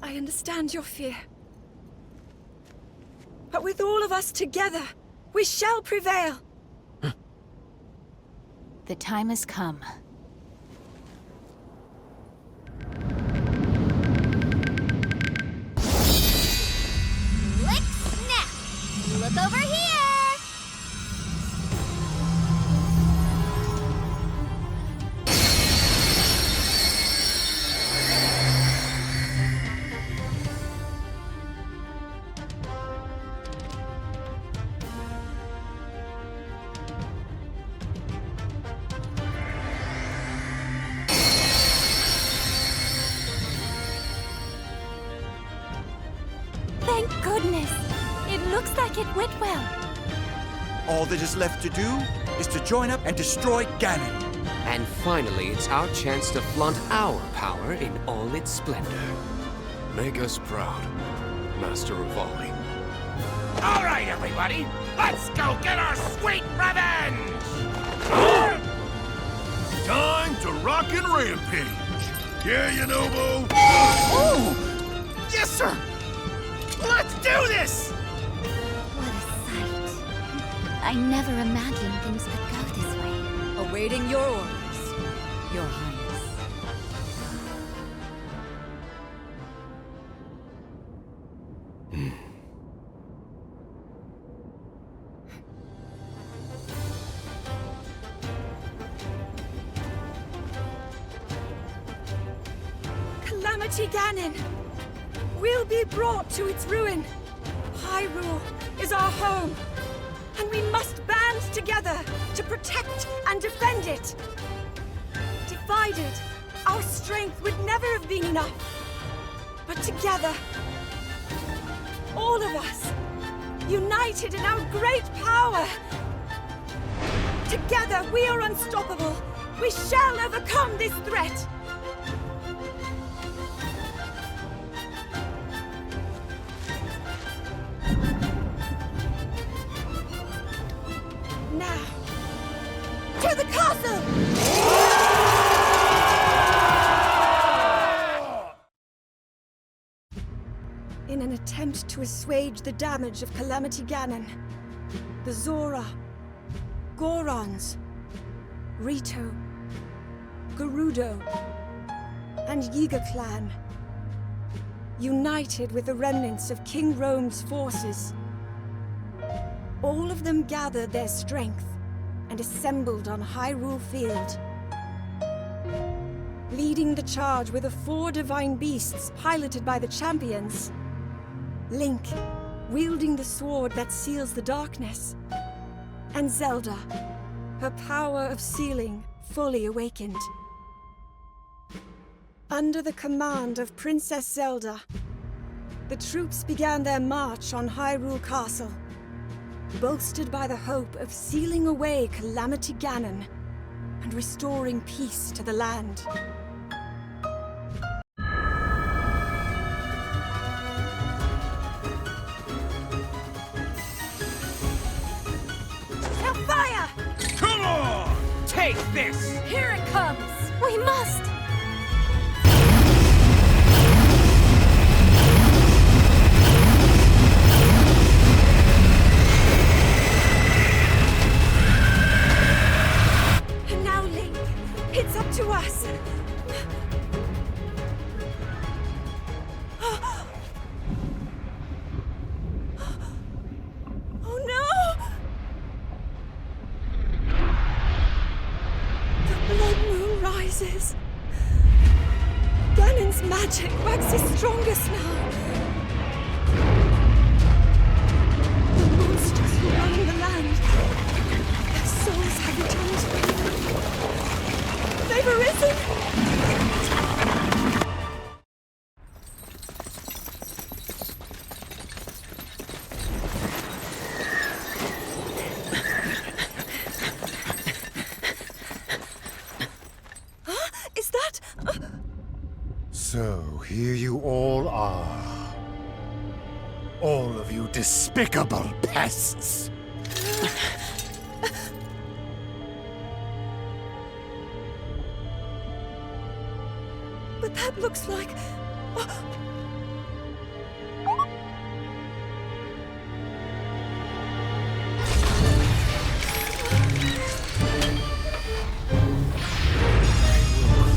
I understand your fear. But with all of us together, we shall prevail. The time has come. Lick snap! Look over here! Thank goodness! It looks like it went well. All that is left to do is to join up and destroy Ganon. And finally, it's our chance to flaunt our power in all its splendor. Make us proud, Master Rivali. All right, everybody, let's go get our sweet revenge! Time to rock and rampage. Yeah, Yunobo. Oh! Yes, sir! Let's do this! What a sight. I never imagined things could go this way. Awaiting your orders, Your Highness. Calamity Ganon will be brought to its ruin. Hyrule is our home, and we must band together to protect and defend it. Divided, our strength would never have been enough. But together, all of us, united in our great power, together we are unstoppable. We shall overcome this threat. Now, to the castle! In an attempt to assuage the damage of Calamity Ganon, the Zora, Gorons, Rito, Gerudo, and Yiga clan united with the remnants of King Rome's forces. All of them gathered their strength and assembled on Hyrule Field. Leading the charge were the 4 divine beasts piloted by the champions. Link, wielding the sword that seals the darkness. And Zelda, her power of sealing fully awakened. Under the command of Princess Zelda, the troops began their march on Hyrule Castle, bolstered by the hope of sealing away Calamity Ganon and restoring peace to the land. Hellfire! Come on! Take this! Here it comes! We must! And now, Link, it's up to us. Oh no! The blood moon rises. Ganon's magic waxes strongest now. The monsters who run the land, their souls have returned. They've arisen. Huh? Is that? So here you all are. All of you despicable pests. But that looks like...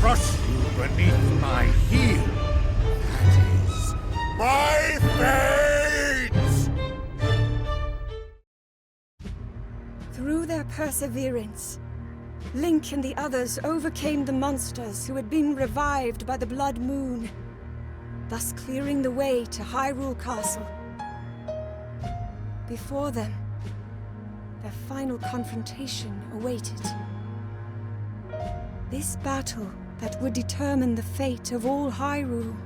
Crush you beneath my heel. That is my fate! Through their perseverance, Link and the others overcame the monsters who had been revived by the Blood Moon, thus clearing the way to Hyrule Castle. Before them, their final confrontation awaited. This battle that would determine the fate of all Hyrule.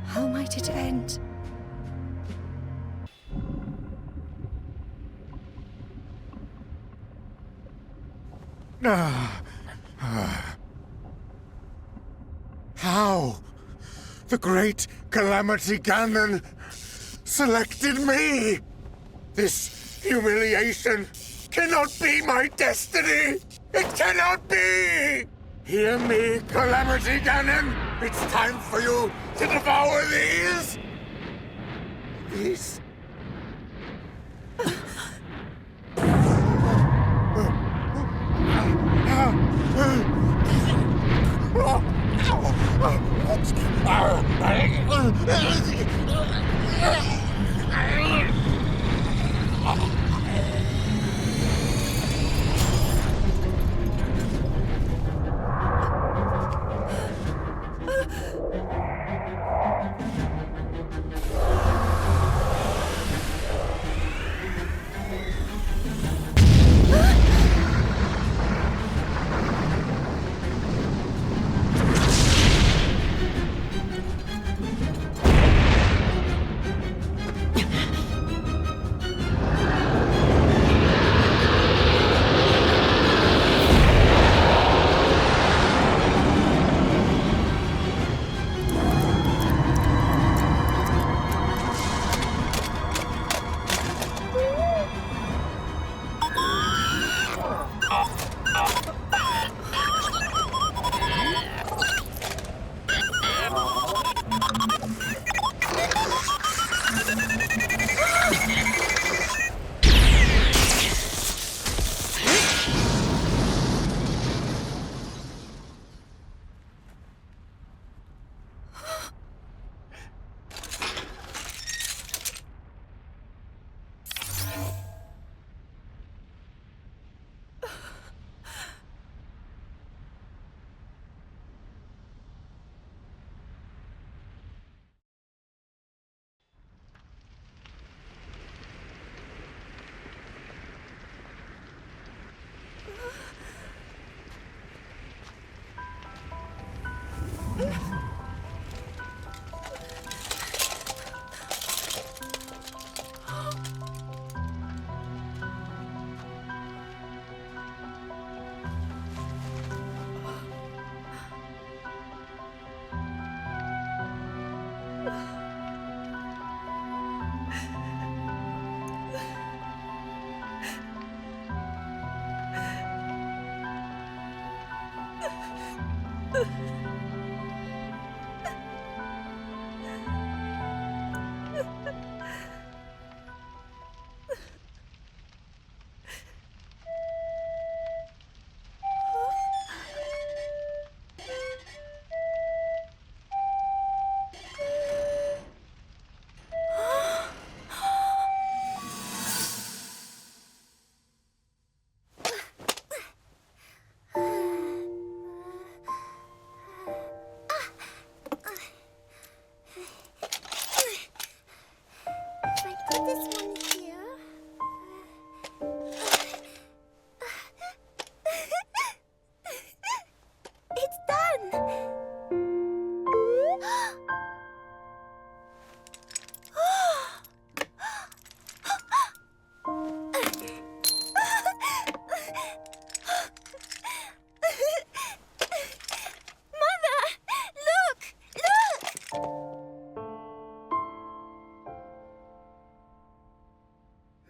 How might it end? How? The great Calamity Ganon selected me! This humiliation cannot be my destiny! It cannot be! Hear me, Calamity Ganon! It's time for you to devour these! These...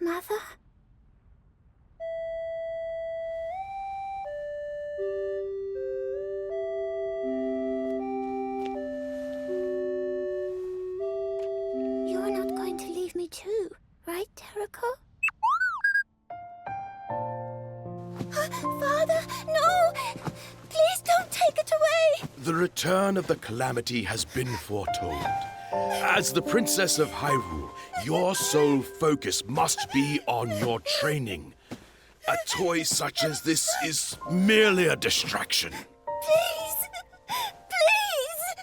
Mother? You're not going to leave me too, right, Terraco? Father, no! Please don't take it away! The return of the Calamity has been foretold. As the Princess of Hyrule, your sole focus must be on your training. A toy such as this is merely a distraction. Please! Please!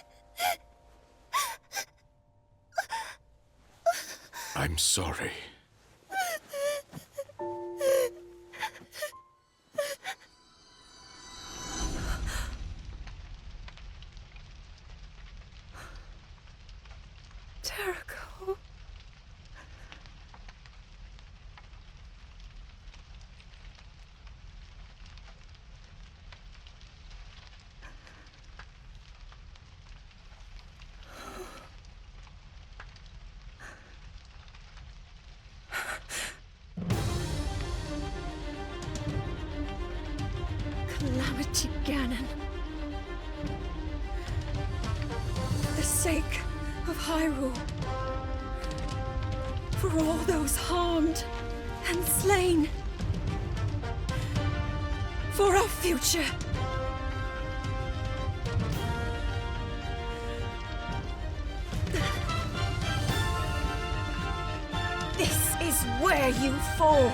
I'm sorry. Terraco. Calamity Ganon. For the sake of Hyrule. For all those harmed and slain. For our future. This is where you fall.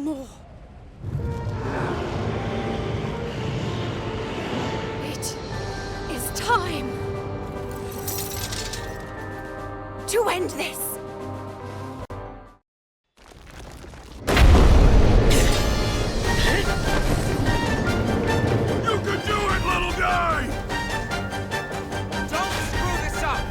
more. It is time to end this. You can do it, little guy! Don't screw this up!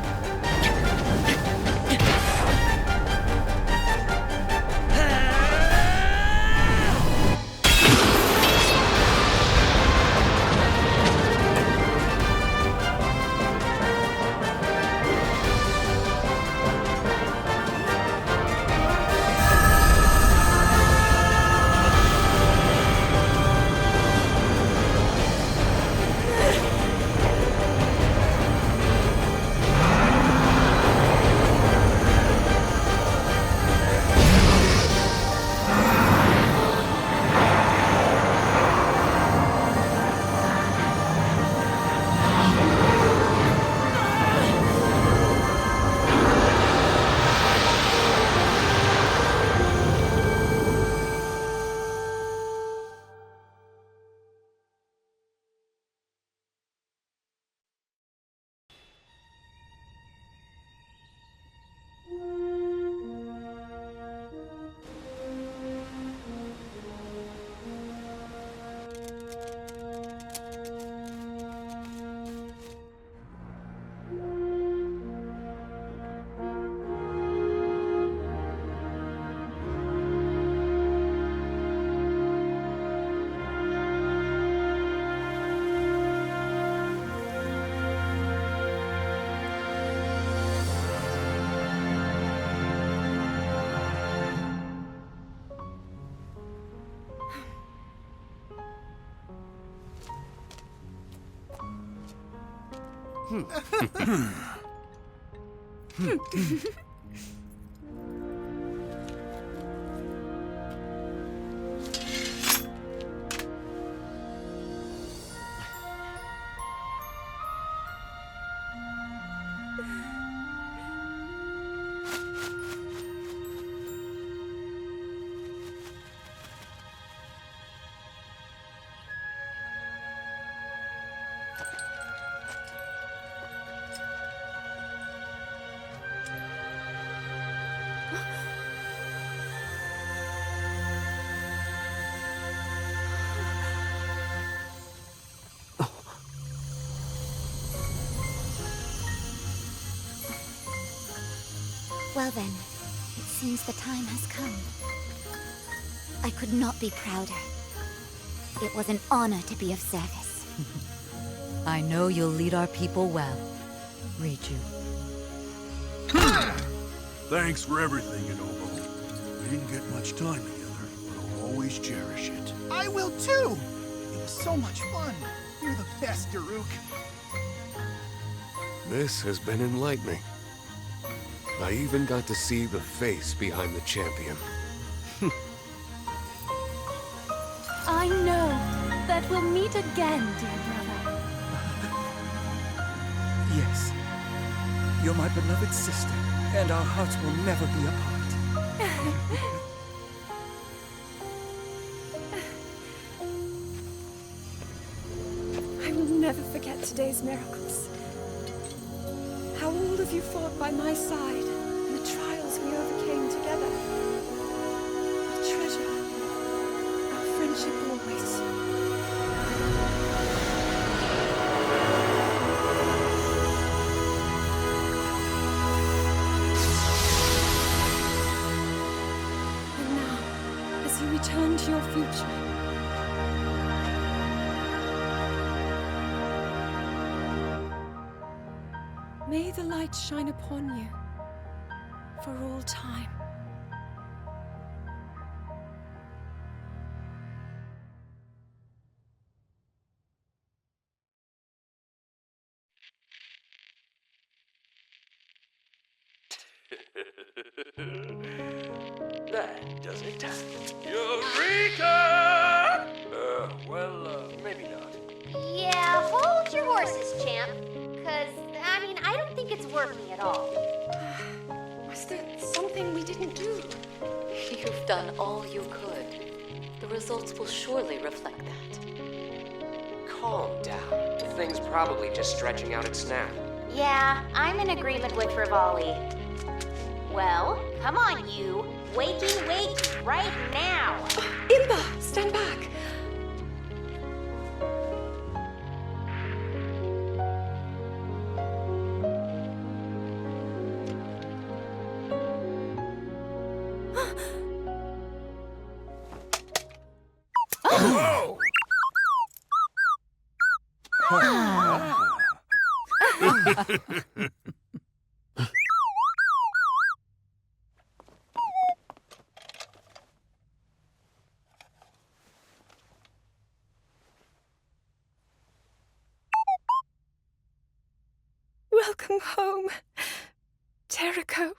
Well then, it seems the time has come. I could not be prouder. It was an honor to be of service. I know you'll lead our people well, Riju. Thanks for everything, Inobo. We didn't get much time together, but I'll always cherish it. I will too! It was so much fun. You're the best, Daruk. This has been enlightening. I even got to see the face behind the champion. I know that we'll meet again, dear brother. Yes. You're my beloved sister, and our hearts will never be apart. I will never forget today's miracles. How all of you fought by my side, and the trials we overcame together. I'll treasure our friendship always. And now, as you return to your future, may the light shine upon you for all time. That does it. Eureka! Maybe not. Yeah, hold your horses, champ. I don't think it's working at all. Was there something we didn't do? You've done all you could. results will surely reflect that. Calm down. The thing's probably just stretching out its snap. Yeah, I'm in agreement with Rivali. Well, come on, you. Wakey, wakey, right now. Imba, stand back. Whoa! Welcome home, Jericho.